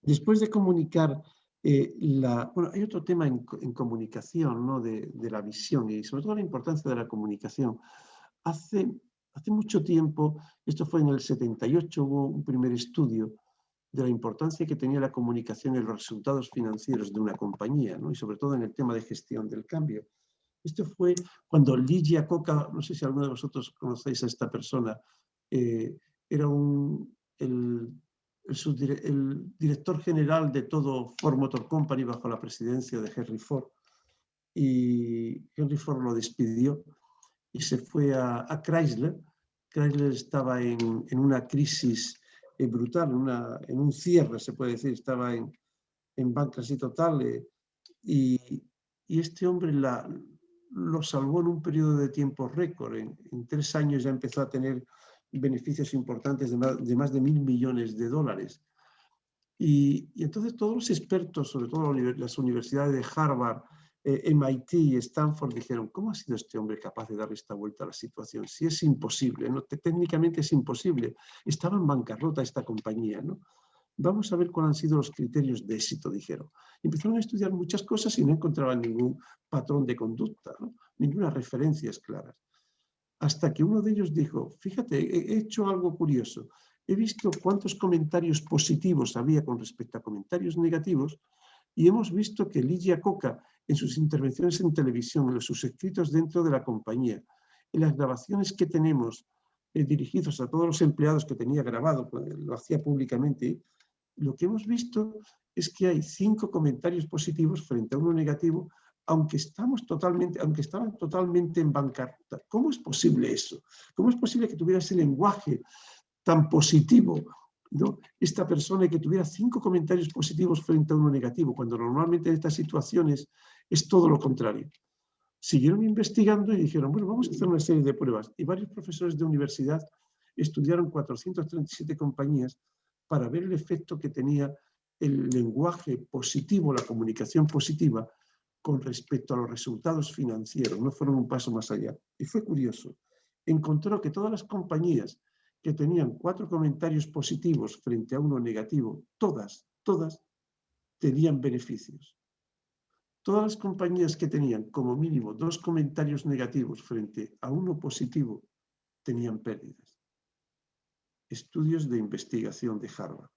Después de comunicar, bueno, hay otro tema en comunicación, ¿no? de la visión y sobre todo la importancia de la comunicación. Hace mucho tiempo, esto fue en el 78, hubo un primer estudio de la importancia que tenía la comunicación en los resultados financieros de una compañía, ¿no? Y sobre todo en el tema de gestión del cambio. Esto fue cuando Lee Iacocca, no sé si alguno de vosotros conocéis a esta persona, era el director general de todo Ford Motor Company bajo la presidencia de Henry Ford. Y Henry Ford lo despidió y se fue a Chrysler. Chrysler estaba en una crisis brutal, en un cierre, se puede decir, estaba en bancarrota total. Y este hombre lo salvó en un periodo de tiempo récord. En 3 años ya empezó a tener beneficios importantes de más de $1.000 millones. Y entonces todos los expertos, sobre todo las universidades de Harvard, MIT y Stanford, dijeron, ¿cómo ha sido este hombre capaz de dar esta vuelta a la situación? Si es imposible, ¿no? Técnicamente es imposible. Estaba en bancarrota esta compañía, ¿no? Vamos a ver cuáles han sido los criterios de éxito, dijeron. Empezaron a estudiar muchas cosas y no encontraban ningún patrón de conducta, ¿no? Ninguna referencias claras. Hasta que uno de ellos dijo, fíjate, he hecho algo curioso. He visto cuántos comentarios positivos había con respecto a comentarios negativos y hemos visto que Lee Iacocca, en sus intervenciones en televisión, en sus escritos dentro de la compañía, en las grabaciones que tenemos dirigidos a todos los empleados que tenía grabado, lo hacía públicamente, lo que hemos visto es que hay 5 comentarios positivos frente a uno negativo, aunque estaban totalmente en bancarrota. ¿Cómo es posible eso? ¿Cómo es posible que tuviera ese lenguaje tan positivo, ¿no? Esta persona que tuviera 5 comentarios positivos frente a uno negativo, cuando normalmente en estas situaciones es todo lo contrario. Siguieron investigando y dijeron, bueno, vamos a hacer una serie de pruebas. Y varios profesores de universidad estudiaron 437 compañías para ver el efecto que tenía el lenguaje positivo, la comunicación positiva, con respecto a los resultados financieros. No fueron un paso más allá. Y fue curioso. Encontró que todas las compañías que tenían 4 comentarios positivos frente a uno negativo, todas tenían beneficios. Todas las compañías que tenían como mínimo 2 comentarios negativos frente a uno positivo tenían pérdidas. Estudios de investigación de Harvard.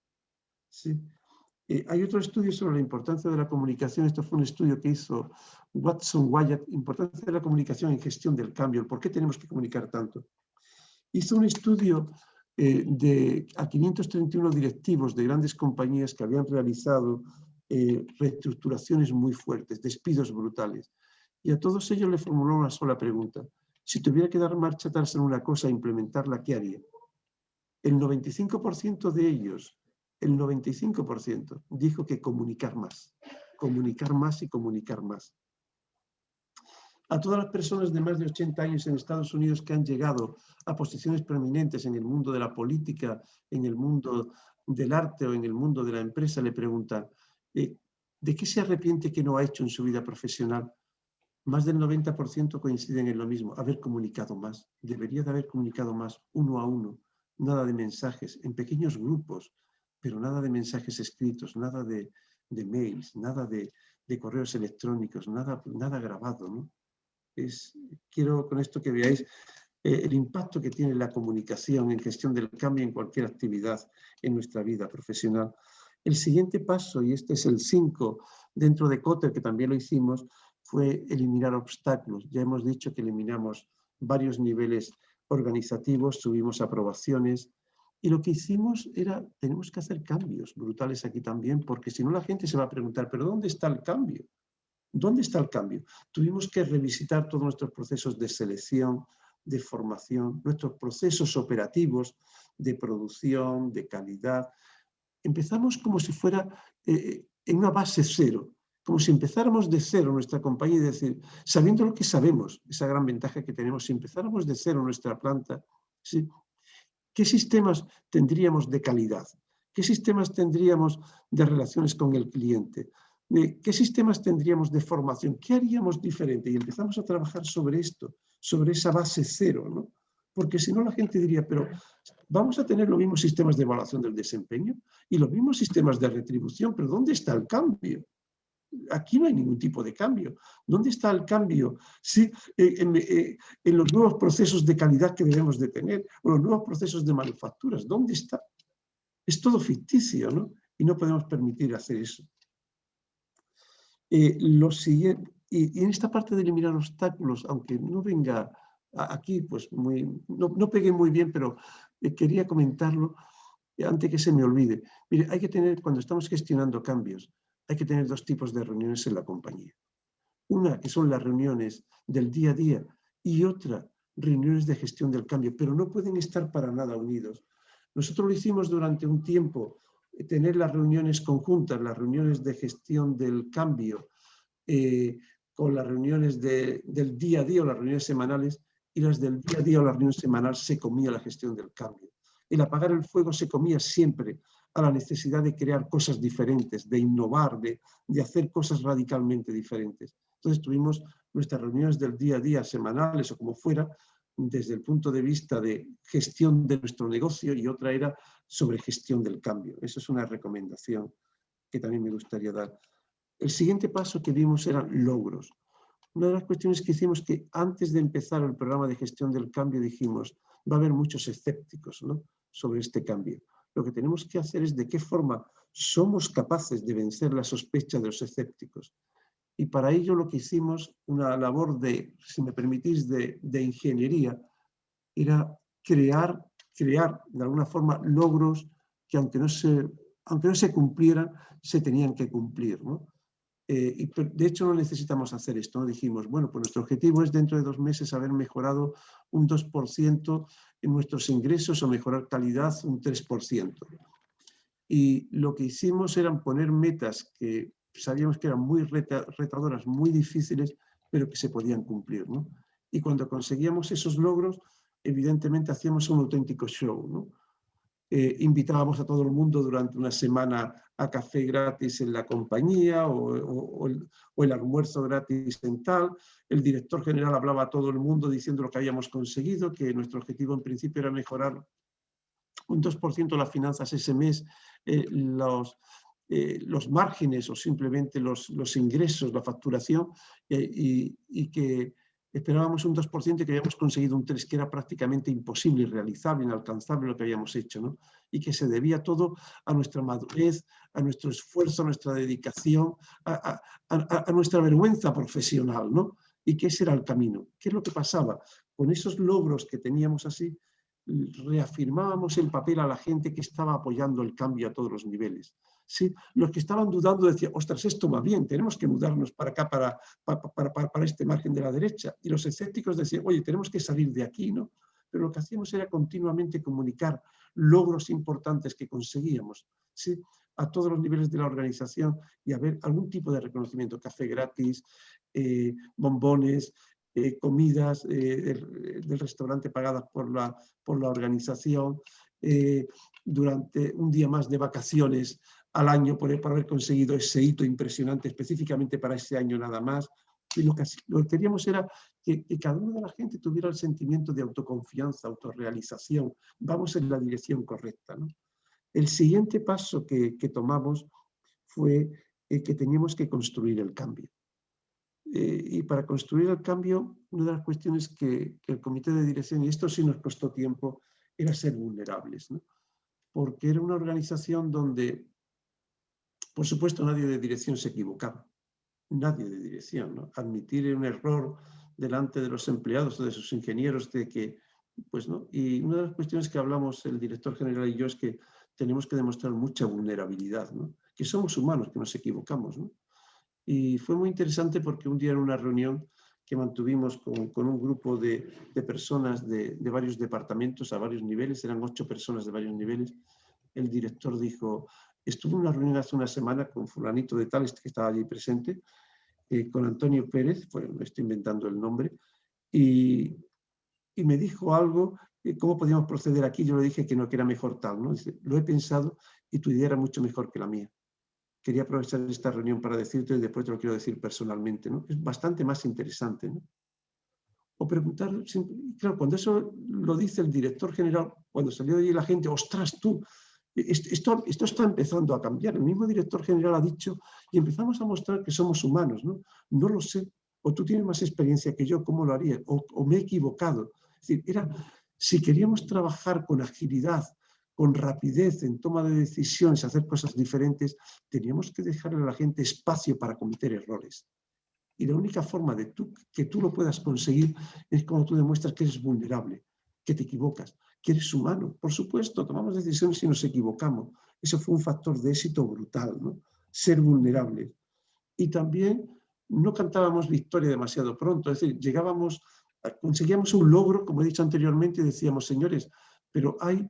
¿Sí? Hay otro estudio sobre la importancia de la comunicación. Esto fue un estudio que hizo Watson Wyatt, importancia de la comunicación en gestión del cambio. ¿Por qué tenemos que comunicar tanto? Hizo un estudio a 531 directivos de grandes compañías que habían realizado reestructuraciones muy fuertes, despidos brutales. Y a todos ellos le formuló una sola pregunta. Si tuviera que dar marcha atrás en una cosa e implementarla, ¿qué haría? El 95% de ellos, el 95% dijo que comunicar más y comunicar más. A todas las personas de más de 80 años en Estados Unidos que han llegado a posiciones prominentes en el mundo de la política, en el mundo del arte o en el mundo de la empresa, le preguntan, ¿de qué se arrepiente que no ha hecho en su vida profesional? Más del 90% coinciden en lo mismo, haber comunicado más. Debería de haber comunicado más, uno a uno, nada de mensajes, en pequeños grupos, pero nada de mensajes escritos, nada de mails, nada de correos electrónicos, nada grabado, ¿no? Quiero con esto que veáis el impacto que tiene la comunicación en gestión del cambio en cualquier actividad en nuestra vida profesional. El siguiente paso, y este es el 5 dentro de Kotter, que también lo hicimos, fue eliminar obstáculos. Ya hemos dicho que eliminamos varios niveles organizativos, subimos aprobaciones, y lo que hicimos era, tenemos que hacer cambios brutales aquí también, porque si no la gente se va a preguntar, ¿pero dónde está el cambio? ¿Dónde está el cambio? Tuvimos que revisitar todos nuestros procesos de selección, de formación, nuestros procesos operativos de producción, de calidad. Empezamos como si fuera en una base cero como si empezáramos de cero nuestra compañía y decir, sabiendo lo que sabemos, esa gran ventaja que tenemos, si empezáramos de cero nuestra planta, ¿sí? ¿Qué sistemas tendríamos de calidad? ¿Qué sistemas tendríamos de relaciones con el cliente? ¿Qué sistemas tendríamos de formación? ¿Qué haríamos diferente? Y empezamos a trabajar sobre esto, sobre esa base cero, ¿no? Porque si no la gente diría, pero vamos a tener los mismos sistemas de evaluación del desempeño y los mismos sistemas de retribución, pero ¿dónde está el cambio? Aquí no hay ningún tipo de cambio. ¿Dónde está el cambio? Sí, en los nuevos procesos de calidad que debemos de tener, o los nuevos procesos de manufacturas, ¿dónde está? Es todo ficticio, ¿no? Y no podemos permitir hacer eso. Lo siguiente, y en esta parte de eliminar obstáculos, aunque no venga aquí, pues no pegue muy bien, pero quería comentarlo antes que se me olvide. Mire, hay que tener, cuando estamos gestionando cambios, hay que tener 2 tipos de reuniones en la compañía. Una que son las reuniones del día a día y otra, reuniones de gestión del cambio, pero no pueden estar para nada unidos. Nosotros lo hicimos durante un tiempo, tener las reuniones conjuntas, las reuniones de gestión del cambio, con las reuniones del día a día o las reuniones semanales, y las del día a día o la reunión semanal se comía la gestión del cambio. El apagar el fuego se comía siempre a la necesidad de crear cosas diferentes, de innovar, de hacer cosas radicalmente diferentes. Entonces tuvimos nuestras reuniones del día a día, semanales o como fuera, desde el punto de vista de gestión de nuestro negocio, y otra era sobre gestión del cambio. Esa es una recomendación que también me gustaría dar. El siguiente paso que vimos eran logros. Una de las cuestiones que hicimos que antes de empezar el programa de gestión del cambio dijimos, va a haber muchos escépticos, ¿no?, sobre este cambio. Lo que tenemos que hacer es de qué forma somos capaces de vencer la sospecha de los escépticos. Y para ello lo que hicimos, una labor de, si me permitís, de ingeniería, era crear de alguna forma logros que aunque no se cumplieran, se tenían que cumplir, ¿no? Y de hecho no necesitamos hacer esto, ¿no? Dijimos, bueno, pues nuestro objetivo es dentro de 2 meses haber mejorado un 2% en nuestros ingresos o mejorar calidad un 3%. Y lo que hicimos eran poner metas que sabíamos que eran muy retadoras, muy difíciles, pero que se podían cumplir, ¿no? Y cuando conseguíamos esos logros, evidentemente hacíamos un auténtico show, ¿no? Invitábamos a todo el mundo durante una semana a café gratis en la compañía o el almuerzo gratis en tal. El director general hablaba a todo el mundo diciendo lo que habíamos conseguido, que nuestro objetivo en principio era mejorar un 2% las finanzas ese mes, los márgenes o simplemente los ingresos, la facturación, y que esperábamos un 2% y que habíamos conseguido un 3%, que era prácticamente imposible, irrealizable, inalcanzable lo que habíamos hecho, ¿no? Y que se debía todo a nuestra madurez, a nuestro esfuerzo, a nuestra dedicación, a nuestra vergüenza profesional, ¿no? Y que ese era el camino. ¿Qué es lo que pasaba? Con esos logros que teníamos así, reafirmábamos el papel a la gente que estaba apoyando el cambio a todos los niveles. Sí, los que estaban dudando decían, ostras, esto va bien, tenemos que mudarnos para acá, para este margen de la derecha. Y los escépticos decían, oye, tenemos que salir de aquí, ¿no? Pero lo que hacíamos era continuamente comunicar logros importantes que conseguíamos, ¿sí?, a todos los niveles de la organización, y haber algún tipo de reconocimiento, café gratis, bombones, comidas del restaurante pagadas por la organización, durante un día más de vacaciones al año por haber conseguido ese hito impresionante específicamente para ese año nada más. Y lo que queríamos era que cada una de la gente tuviera el sentimiento de autoconfianza, autorrealización. Vamos en la dirección correcta, ¿no? El siguiente paso que tomamos fue que teníamos que construir el cambio. Y para construir el cambio, una de las cuestiones que el comité de dirección, y esto sí nos costó tiempo, era ser vulnerables, ¿no? Porque era una organización donde, por supuesto, nadie de dirección se equivocaba. Nadie de dirección, ¿no? Admitir un error delante de los empleados o de sus ingenieros de que, pues no. Y una de las cuestiones que hablamos el director general y yo es que tenemos que demostrar mucha vulnerabilidad, ¿no? Que somos humanos, que nos equivocamos, ¿no? Y fue muy interesante porque un día en una reunión que mantuvimos con un grupo de personas de varios departamentos a varios niveles, eran 8 personas de varios niveles, el director dijo, Estuve en una reunión hace una semana con fulanito de tal, que estaba allí presente, con Antonio Pérez, me estoy inventando el nombre, y me dijo algo, cómo podíamos proceder aquí. Yo le dije que no, que era mejor tal, ¿no? Dice, lo he pensado y tu idea era mucho mejor que la mía. Quería aprovechar esta reunión para decirte y después te lo quiero decir personalmente, ¿no? Es bastante más interesante, ¿no? O preguntar, claro, cuando eso lo dice el director general, cuando salió de allí la gente, ostras, tú, esto está empezando a cambiar. El mismo director general ha dicho y empezamos a mostrar que somos humanos, ¿no? No lo sé, o tú tienes más experiencia que yo, ¿cómo lo haría? O me he equivocado. Es decir, si queríamos trabajar con agilidad, con rapidez en toma de decisiones, hacer cosas diferentes, teníamos que dejarle a la gente espacio para cometer errores. Y la única forma de que tú lo puedas conseguir es cuando tú demuestras que eres vulnerable, que te equivocas, que eres humano. Por supuesto, tomamos decisiones y nos equivocamos. Eso fue un factor de éxito brutal, ¿no? Ser vulnerable. Y también no cantábamos victoria demasiado pronto, es decir, conseguíamos un logro, como he dicho anteriormente, y decíamos, señores, pero hay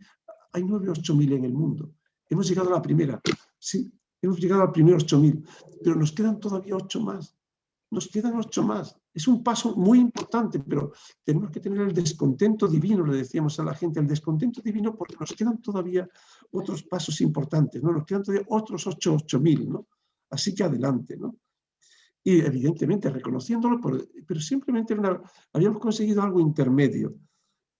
9 o 8.000 en el mundo. Hemos llegado a la primera, sí, hemos llegado al primer 8.000, pero nos quedan todavía 8 más. Nos quedan 8 más. Es un paso muy importante, pero tenemos que tener el descontento divino, le decíamos a la gente, el descontento divino, porque nos quedan todavía otros pasos importantes, ¿no? Nos quedan todavía otros 8.000, ¿no? Así que adelante, ¿no? Y evidentemente reconociéndolo, pero simplemente habíamos conseguido algo intermedio.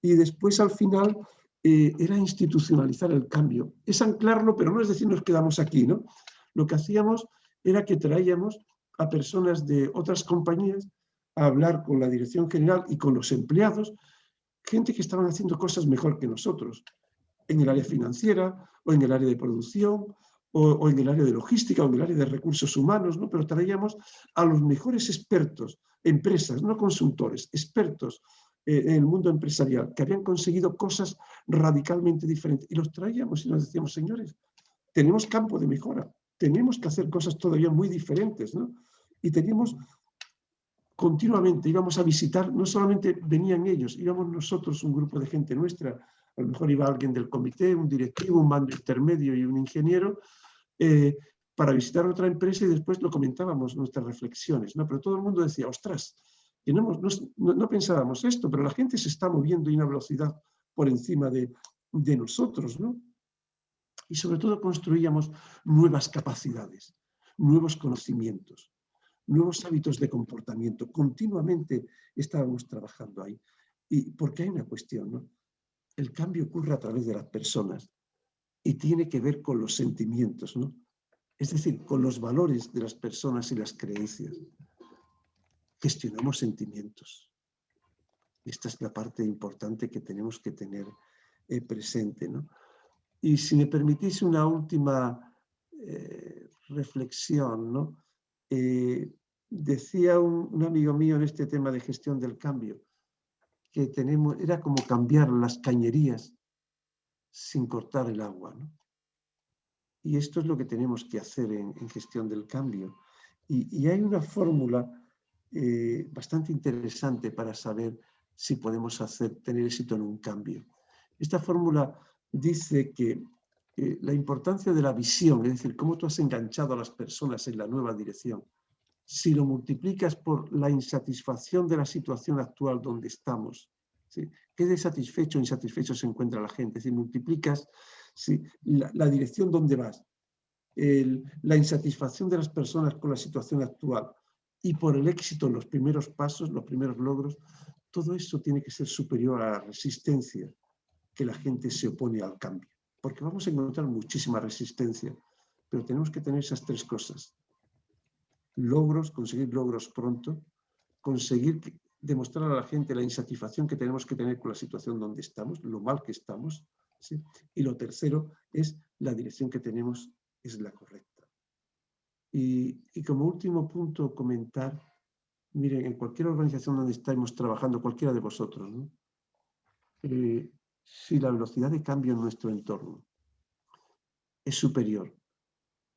Y después al final era institucionalizar el cambio. Es anclarlo, pero no es decir nos quedamos aquí, ¿no? Lo que hacíamos era que traíamos a personas de otras compañías a hablar con la dirección general y con los empleados, gente que estaban haciendo cosas mejor que nosotros, en el área financiera o en el área de producción o en el área de logística o en el área de recursos humanos, ¿no? Pero traíamos a los mejores expertos, empresas, no consultores, expertos en el mundo empresarial, que habían conseguido cosas radicalmente diferentes. Y los traíamos y nos decíamos, señores, tenemos campo de mejora, tenemos que hacer cosas todavía muy diferentes, ¿no? Y teníamos continuamente, íbamos a visitar, no solamente venían ellos, íbamos nosotros, un grupo de gente nuestra, a lo mejor iba alguien del comité, un directivo, un mando intermedio y un ingeniero, para visitar otra empresa y después lo comentábamos, nuestras reflexiones, ¿no? Pero todo el mundo decía, ostras, que no pensábamos esto, pero la gente se está moviendo a una velocidad por encima de nosotros, ¿no? Y sobre todo construíamos nuevas capacidades, nuevos conocimientos, nuevos hábitos de comportamiento. Continuamente estábamos trabajando ahí. Y porque hay una cuestión, ¿no? El cambio ocurre a través de las personas y tiene que ver con los sentimientos, ¿no? Es decir, con los valores de las personas y las creencias. Gestionamos sentimientos. Esta es la parte importante que tenemos que tener presente, ¿no? Y si me permitís una última reflexión, ¿no? Decía un amigo mío en este tema de gestión del cambio, que era como cambiar las cañerías sin cortar el agua, ¿no? Y esto es lo que tenemos que hacer en gestión del cambio. Y hay una fórmula bastante interesante para saber si podemos tener éxito en un cambio. Esta fórmula dice que la importancia de la visión, es decir, cómo tú has enganchado a las personas en la nueva dirección, si lo multiplicas por la insatisfacción de la situación actual donde estamos, ¿sí? ¿Qué de satisfecho o insatisfecho se encuentra la gente? Si multiplicas la dirección donde vas, la insatisfacción de las personas con la situación actual y por el éxito en los primeros pasos, los primeros logros, todo eso tiene que ser superior a la resistencia que la gente se opone al cambio. Porque vamos a encontrar muchísima resistencia, pero tenemos que tener esas 3 cosas. Conseguir logros pronto, conseguir demostrar a la gente la insatisfacción que tenemos que tener con la situación donde estamos, lo mal que estamos, ¿sí? Y lo tercero es la dirección que tenemos es la correcta. Y como último punto, comentar, miren, en cualquier organización donde estamos trabajando, cualquiera de vosotros, ¿no? Si la velocidad de cambio en nuestro entorno es superior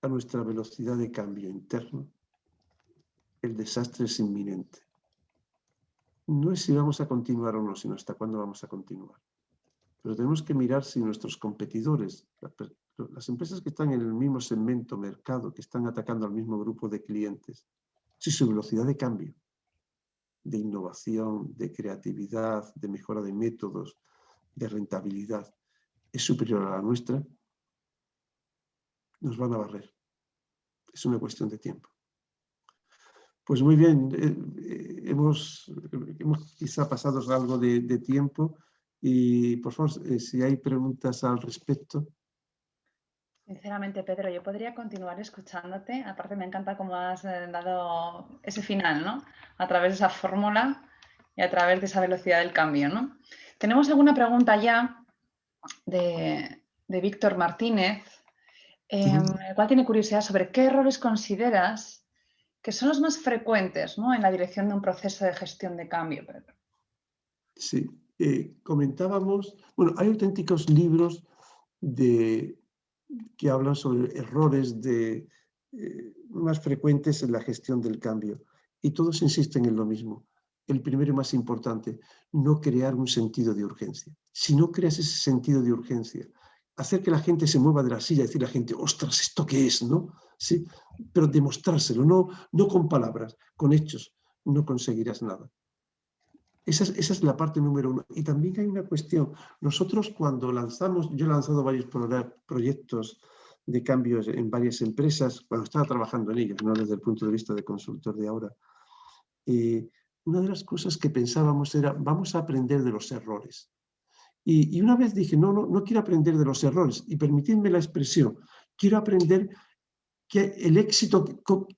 a nuestra velocidad de cambio interno, el desastre es inminente. No es si vamos a continuar o no, sino hasta cuándo vamos a continuar. Pero tenemos que mirar si nuestros competidores, las empresas que están en el mismo segmento mercado, que están atacando al mismo grupo de clientes, si su velocidad de cambio, de innovación, de creatividad, de mejora de métodos, de rentabilidad, es superior a la nuestra, nos van a barrer. Es una cuestión de tiempo. Pues muy bien, hemos quizá pasado algo de tiempo y por favor, si hay preguntas al respecto. Sinceramente, Pedro, yo podría continuar escuchándote. Aparte, me encanta cómo has dado ese final, ¿no? A través de esa fórmula y a través de esa velocidad del cambio, ¿no? Tenemos alguna pregunta ya de Víctor Martínez, el cual tiene curiosidad sobre qué errores consideras que son los más frecuentes, ¿no?, en la dirección de un proceso de gestión de cambio, Pedro. Sí, comentábamos, bueno, hay auténticos libros que hablan sobre errores más frecuentes en la gestión del cambio y todos insisten en lo mismo. El primero y más importante, no crear un sentido de urgencia. Si no creas ese sentido de urgencia, hacer que la gente se mueva de la silla y decir a la gente, ostras, ¿esto qué es? ¿No? Sí, pero demostrárselo, no con palabras, con hechos, no conseguirás nada. Esa es la parte número uno. Y también hay una cuestión. Nosotros cuando lanzamos, yo he lanzado varios proyectos de cambios en varias empresas, cuando estaba trabajando en ellos, no desde el punto de vista de consultor de ahora. Una de las cosas que pensábamos era, vamos a aprender de los errores. Y una vez dije, no quiero aprender de los errores. Y permitidme la expresión, quiero aprender que el éxito,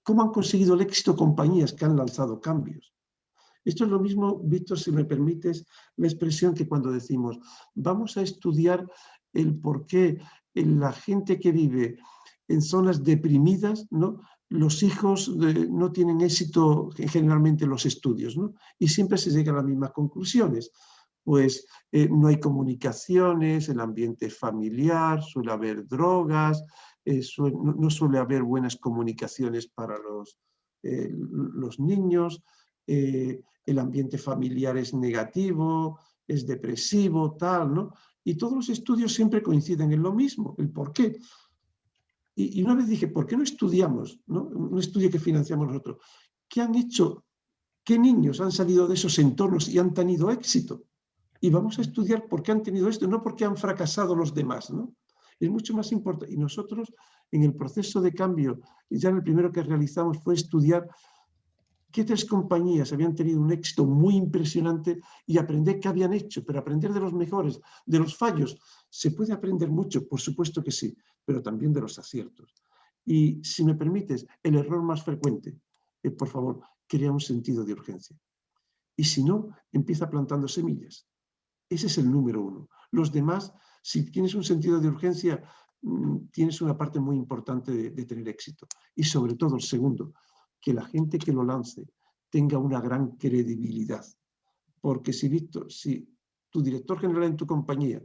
cómo han conseguido el éxito compañías que han lanzado cambios. Esto es lo mismo, Víctor, si me permites la expresión, que cuando decimos vamos a estudiar el por qué la gente que vive en zonas deprimidas, ¿no?, los hijos no tienen éxito generalmente en los estudios, ¿no? Y siempre se llega a las mismas conclusiones. Pues no hay comunicaciones, el ambiente familiar, suele haber drogas, no suele haber buenas comunicaciones para los niños, el ambiente familiar es negativo, es depresivo, tal, ¿no? Y todos los estudios siempre coinciden en lo mismo, el por qué. Y una vez dije, ¿por qué no estudiamos, ¿no?, un estudio que financiamos nosotros? ¿Qué han hecho? ¿Qué niños han salido de esos entornos y han tenido éxito? Y vamos a estudiar por qué han tenido esto, no por qué han fracasado los demás, ¿no? Es mucho más importante. Y nosotros, en el proceso de cambio, ya el primero que realizamos fue estudiar qué tres compañías habían tenido un éxito muy impresionante y aprender qué habían hecho, pero aprender de los mejores, de los fallos. Se puede aprender mucho, por supuesto que sí, pero también de los aciertos. Y si me permites, el error más frecuente, por favor, crea un sentido de urgencia. Y si no, empieza plantando semillas. Ese es el número uno. Los demás, si tienes un sentido de urgencia, tienes una parte muy importante de tener éxito. Y sobre todo, el segundo, que la gente que lo lance tenga una gran credibilidad. Porque si, Víctor, si tu director general en tu compañía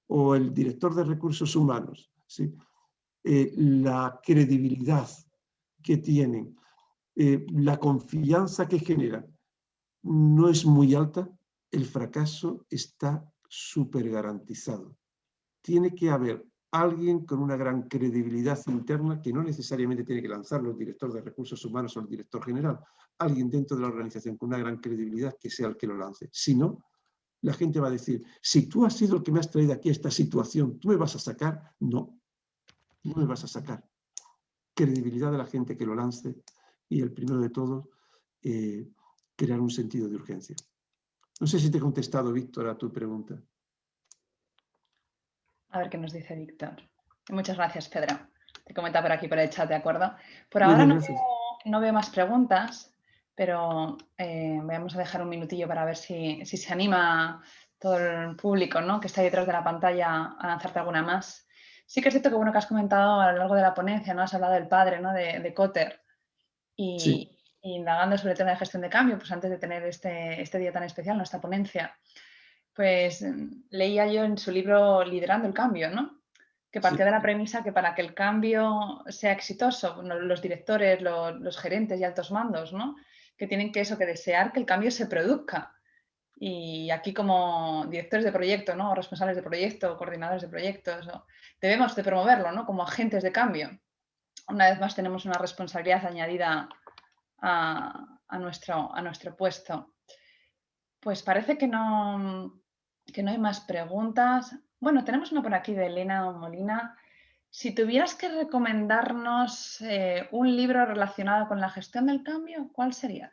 o el director de recursos humanos, ¿sí?, la credibilidad que tienen, la confianza que generan no es muy alta, el fracaso está súper garantizado. Tiene que haber alguien con una gran credibilidad interna, que no necesariamente tiene que lanzarlo el director de recursos humanos o el director general, alguien dentro de la organización con una gran credibilidad que sea el que lo lance. Si no, la gente va a decir, si tú has sido el que me has traído aquí a esta situación, ¿tú me vas a sacar? No, no me vas a sacar. Credibilidad de la gente que lo lance y el primero de todos, crear un sentido de urgencia. No sé si te he contestado, Víctor, a tu pregunta. A ver qué nos dice Víctor. Muchas gracias, Pedro. Te comenta por aquí por el chat, ¿de acuerdo? Por Muy ahora bien, gracias. no veo más preguntas, pero vamos a dejar un minutillo para ver si se anima todo el público, ¿no?, que está ahí detrás de la pantalla, a lanzarte alguna más. Sí que es cierto que, bueno, que has comentado a lo largo de la ponencia, ¿no?, has hablado del padre, ¿no?, de Kotter, Sí. y indagando sobre el tema de gestión de cambio, pues antes de tener este día tan especial, ¿no?, esta ponencia, pues leía yo en su libro Liderando el Cambio, ¿no?, que partía Sí. de la premisa que para que el cambio sea exitoso, bueno, los directores, los gerentes y altos mandos, ¿no?, que tienen que desear que el cambio se produzca. Y aquí como directores de proyecto, ¿no? O responsables de proyecto, o coordinadores de proyectos, debemos de promoverlo, ¿no? Como agentes de cambio. Una vez más tenemos una responsabilidad añadida a nuestro puesto. Pues parece que no hay más preguntas. Bueno, tenemos una por aquí de Elena Molina. Si tuvieras que recomendarnos un libro relacionado con la gestión del cambio, ¿cuál sería?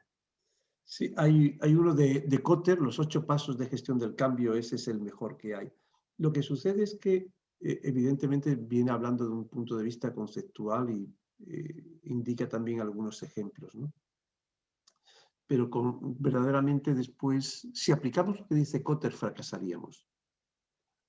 Sí, hay uno de Kotter, Los 8 pasos de gestión del cambio, ese es el mejor que hay. Lo que sucede es que, evidentemente, viene hablando de un punto de vista conceptual y indica también algunos ejemplos, ¿no? Pero verdaderamente después, si aplicamos lo que dice Kotter, fracasaríamos.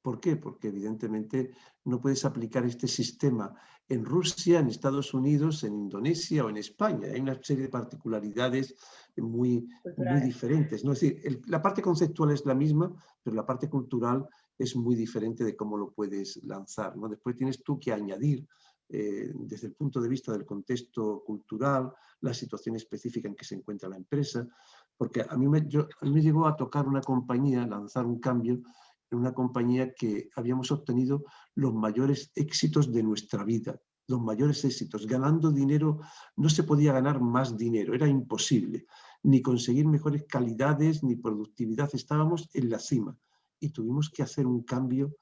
¿Por qué? Porque evidentemente no puedes aplicar este sistema en Rusia, en Estados Unidos, en Indonesia o en España. Hay una serie de particularidades muy Culturales. diferentes, ¿no? Es decir, la parte conceptual es la misma, pero la parte cultural es muy diferente de cómo lo puedes lanzar, ¿no? Después tienes tú que añadir, desde el punto de vista del contexto cultural, la situación específica en que se encuentra la empresa, porque a mí me llegó a tocar una compañía, lanzar un cambio en una compañía que habíamos obtenido los mayores éxitos de nuestra vida, los mayores éxitos. Ganando dinero, no se podía ganar más dinero, era imposible, ni conseguir mejores calidades, ni productividad, estábamos en la cima y tuvimos que hacer un cambio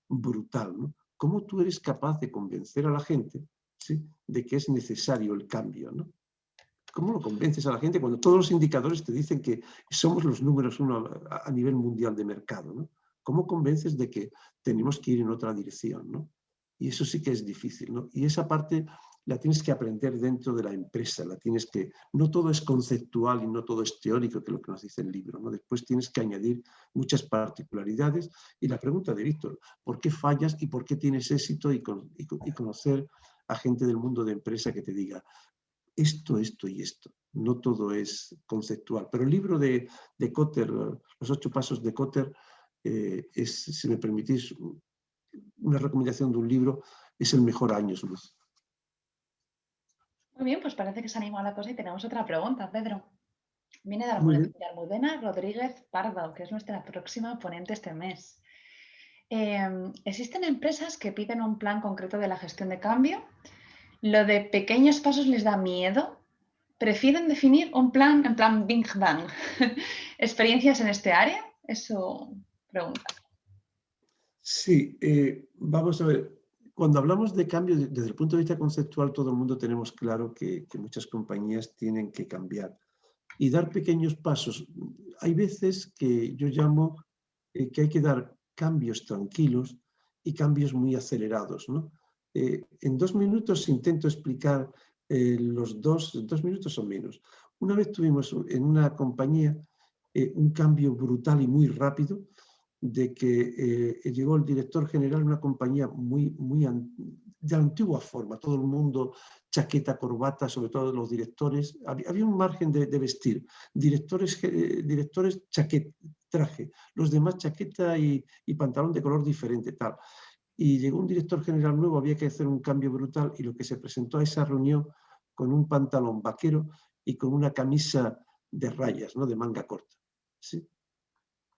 brutal, ¿no? ¿Cómo tú eres capaz de convencer a la gente, ¿sí?, de que es necesario el cambio, ¿no? ¿Cómo lo convences a la gente cuando todos los indicadores te dicen que somos los números uno a nivel mundial de mercado, ¿no? ¿Cómo convences de que tenemos que ir en otra dirección, ¿no? Y eso sí que es difícil, ¿no? Y esa parte la tienes que aprender dentro de la empresa, no todo es conceptual y no todo es teórico, que es lo que nos dice el libro, ¿no? Después tienes que añadir muchas particularidades. Y la pregunta de Víctor, ¿por qué fallas y por qué tienes éxito? Y conocer a gente del mundo de empresa que te diga, esto y esto. No todo es conceptual. Pero el libro de Kotter, Los 8 pasos de Kotter, es, si me permitís, una recomendación de un libro, es el mejor años luz. Muy bien, pues parece que se anima la cosa y tenemos otra pregunta, Pedro. Viene de Muy bien. Almudena Rodríguez Pardo, que es nuestra próxima ponente este mes. ¿Existen empresas que piden un plan concreto de la gestión de cambio? ¿Lo de pequeños pasos les da miedo? ¿Prefieren definir un plan en plan Big Bang? ¿Experiencias en este área? Es su pregunta. Sí, vamos a ver. Cuando hablamos de cambio, desde el punto de vista conceptual, todo el mundo tenemos claro que muchas compañías tienen que cambiar y dar pequeños pasos. Hay veces que yo llamo que hay que dar cambios tranquilos y cambios muy acelerados, ¿no? En 2 minutos intento explicar los 2 minutos o menos. Una vez tuvimos en una compañía un cambio brutal y muy rápido de que llegó el director general de una compañía de antigua forma, todo el mundo chaqueta, corbata, sobre todo los directores, había un margen de vestir, directores chaqueta, traje, los demás chaqueta y pantalón de color diferente, tal. Y llegó un director general nuevo, había que hacer un cambio brutal y lo que se presentó a esa reunión con un pantalón vaquero y con una camisa de rayas, ¿no?, de manga corta. ¿Sí?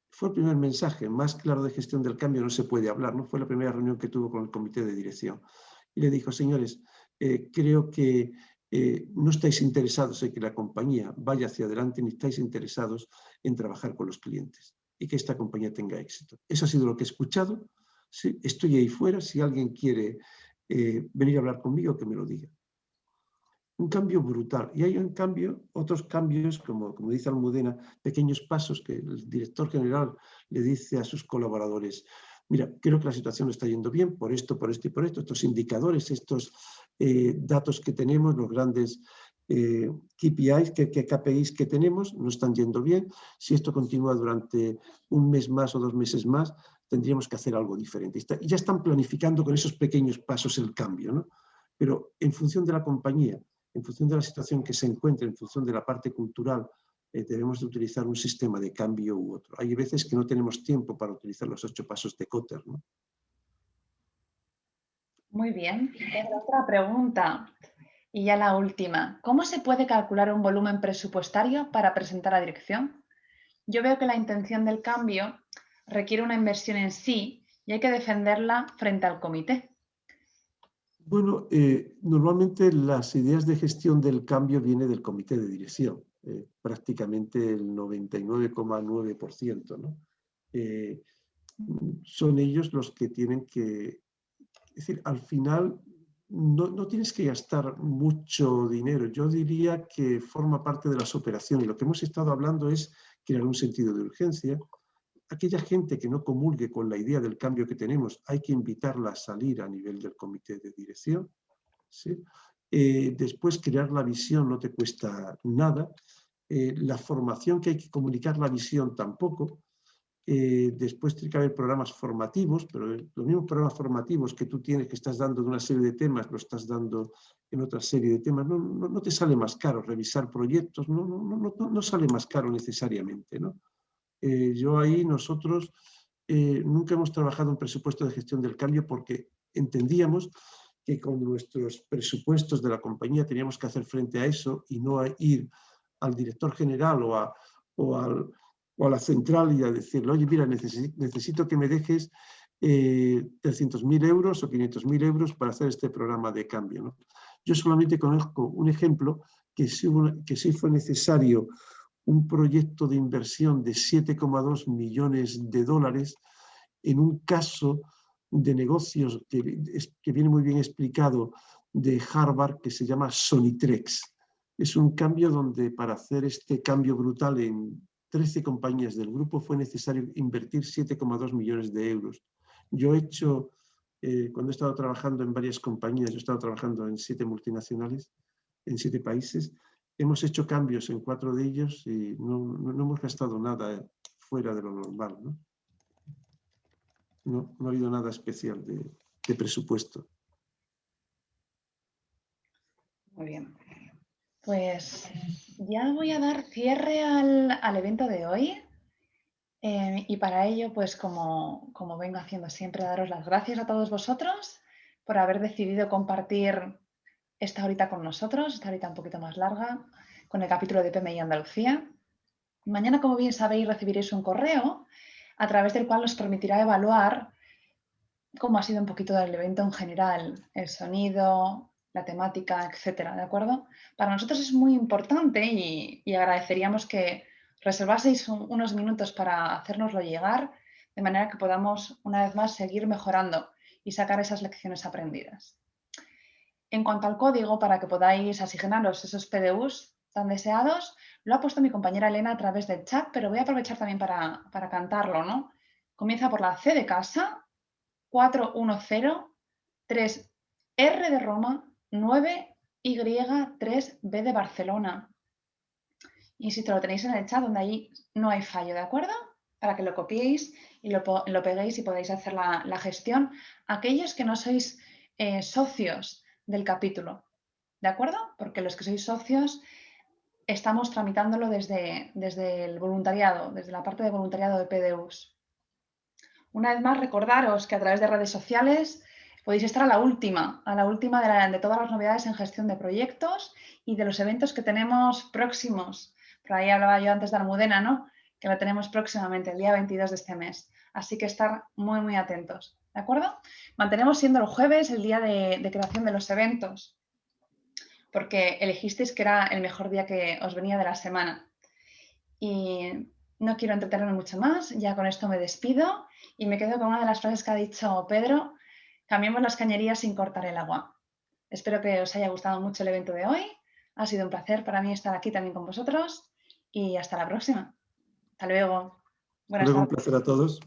Fue el primer mensaje, más claro de gestión del cambio no se puede hablar, ¿no? Fue la primera reunión que tuvo con el comité de dirección. Y le dijo, señores, creo que no estáis interesados en que la compañía vaya hacia adelante, ni estáis interesados en trabajar con los clientes y que esta compañía tenga éxito. Eso ha sido lo que he escuchado. Sí, estoy ahí fuera, si alguien quiere venir a hablar conmigo, que me lo diga. Un cambio brutal. Y hay otros cambios, como dice Almudena, pequeños pasos que el director general le dice a sus colaboradores. Mira, creo que la situación está yendo bien por esto, por esto y por esto. Estos indicadores, estos datos que tenemos, los grandes KPIs, KPIs que tenemos, no están yendo bien. Si esto continúa durante un mes más o 2 meses más, tendríamos que hacer algo diferente. Y ya están planificando con esos pequeños pasos el cambio, ¿no? Pero en función de la compañía, en función de la situación que se encuentre, en función de la parte cultural, debemos de utilizar un sistema de cambio u otro. Hay veces que no tenemos tiempo para utilizar los 8 pasos de Kotter, ¿no? Muy bien. Otra pregunta. Y ya la última. ¿Cómo se puede calcular un volumen presupuestario para presentar a dirección? yo veo que la intención del cambio requiere una inversión en sí y hay que defenderla frente al comité. Bueno, normalmente las ideas de gestión del cambio vienen del comité de dirección, prácticamente el 99,9%, ¿no? Son ellos los que tienen que... Es decir, al final no tienes que gastar mucho dinero. Yo diría que forma parte de las operaciones. Lo que hemos estado hablando es crear un sentido de urgencia. Aquella gente que no comulgue con la idea del cambio que tenemos, hay que invitarla a salir a nivel del comité de dirección, ¿sí? Después, crear la visión no te cuesta nada. La formación, que hay que comunicar la visión, tampoco. Después tiene que haber programas formativos, pero los mismos programas formativos que tú tienes, que estás dando de una serie de temas, lo estás dando en otra serie de temas. No te sale más caro revisar proyectos, no sale más caro necesariamente, ¿no? Yo ahí, nosotros nunca hemos trabajado en presupuesto de gestión del cambio porque entendíamos que con nuestros presupuestos de la compañía teníamos que hacer frente a eso y no a ir al director general o a la central y a decirle, oye, mira, necesito que me dejes 300.000 euros o 500.000 euros para hacer este programa de cambio, ¿no? Yo solamente conozco un ejemplo que sí fue necesario un proyecto de inversión de 7,2 millones de dólares en un caso de negocios que viene muy bien explicado de Harvard, que se llama Sonitrex. Es un cambio donde, para hacer este cambio brutal en 13 compañías del grupo, fue necesario invertir 7,2 millones de euros. Yo he hecho, cuando he estado trabajando en varias compañías, yo he estado trabajando en 7 multinacionales, en 7 países, hemos hecho cambios en 4 de ellos y no hemos gastado nada fuera de lo normal, ¿no? No ha habido nada especial de presupuesto. Muy bien. Pues ya voy a dar cierre al evento de hoy. Y para ello, pues como vengo haciendo siempre, daros las gracias a todos vosotros por haber decidido compartir esta horita con nosotros, esta horita un poquito más larga, con el capítulo de PMI Andalucía. Mañana, como bien sabéis, recibiréis un correo a través del cual os permitirá evaluar cómo ha sido un poquito el evento en general, el sonido, la temática, etcétera, ¿de acuerdo? Para nosotros es muy importante y agradeceríamos que reservaseis unos minutos para hacérnoslo llegar, de manera que podamos, una vez más, seguir mejorando y sacar esas lecciones aprendidas. En cuanto al código, para que podáis asignaros esos PDUs tan deseados, lo ha puesto mi compañera Elena a través del chat, pero voy a aprovechar también para cantarlo, ¿no? Comienza por la C de casa, 410, 3R de Roma, 9Y, 3B de Barcelona. Insisto, lo tenéis en el chat, donde ahí no hay fallo, ¿de acuerdo? Para que lo copiéis y lo peguéis y podáis hacer la gestión. Aquellos que no sois socios del capítulo, ¿de acuerdo? Porque los que sois socios estamos tramitándolo desde el voluntariado, desde la parte de voluntariado de PDUs. Una vez más, recordaros que a través de redes sociales podéis estar a la última de todas las novedades en gestión de proyectos y de los eventos que tenemos próximos. Por ahí hablaba yo antes de Almudena, ¿no? Que lo tenemos próximamente, el día 22 de este mes. Así que estar muy, muy atentos, ¿de acuerdo? Mantenemos siendo el jueves el día de creación de los eventos, porque elegisteis que era el mejor día que os venía de la semana. Y no quiero entretenerme mucho más, ya con esto me despido y me quedo con una de las frases que ha dicho Pedro: cambiemos las cañerías sin cortar el agua. Espero que os haya gustado mucho el evento de hoy. Ha sido un placer para mí estar aquí también con vosotros y hasta la próxima. Hasta luego. Buenas Luego, un tardes. placer a todos.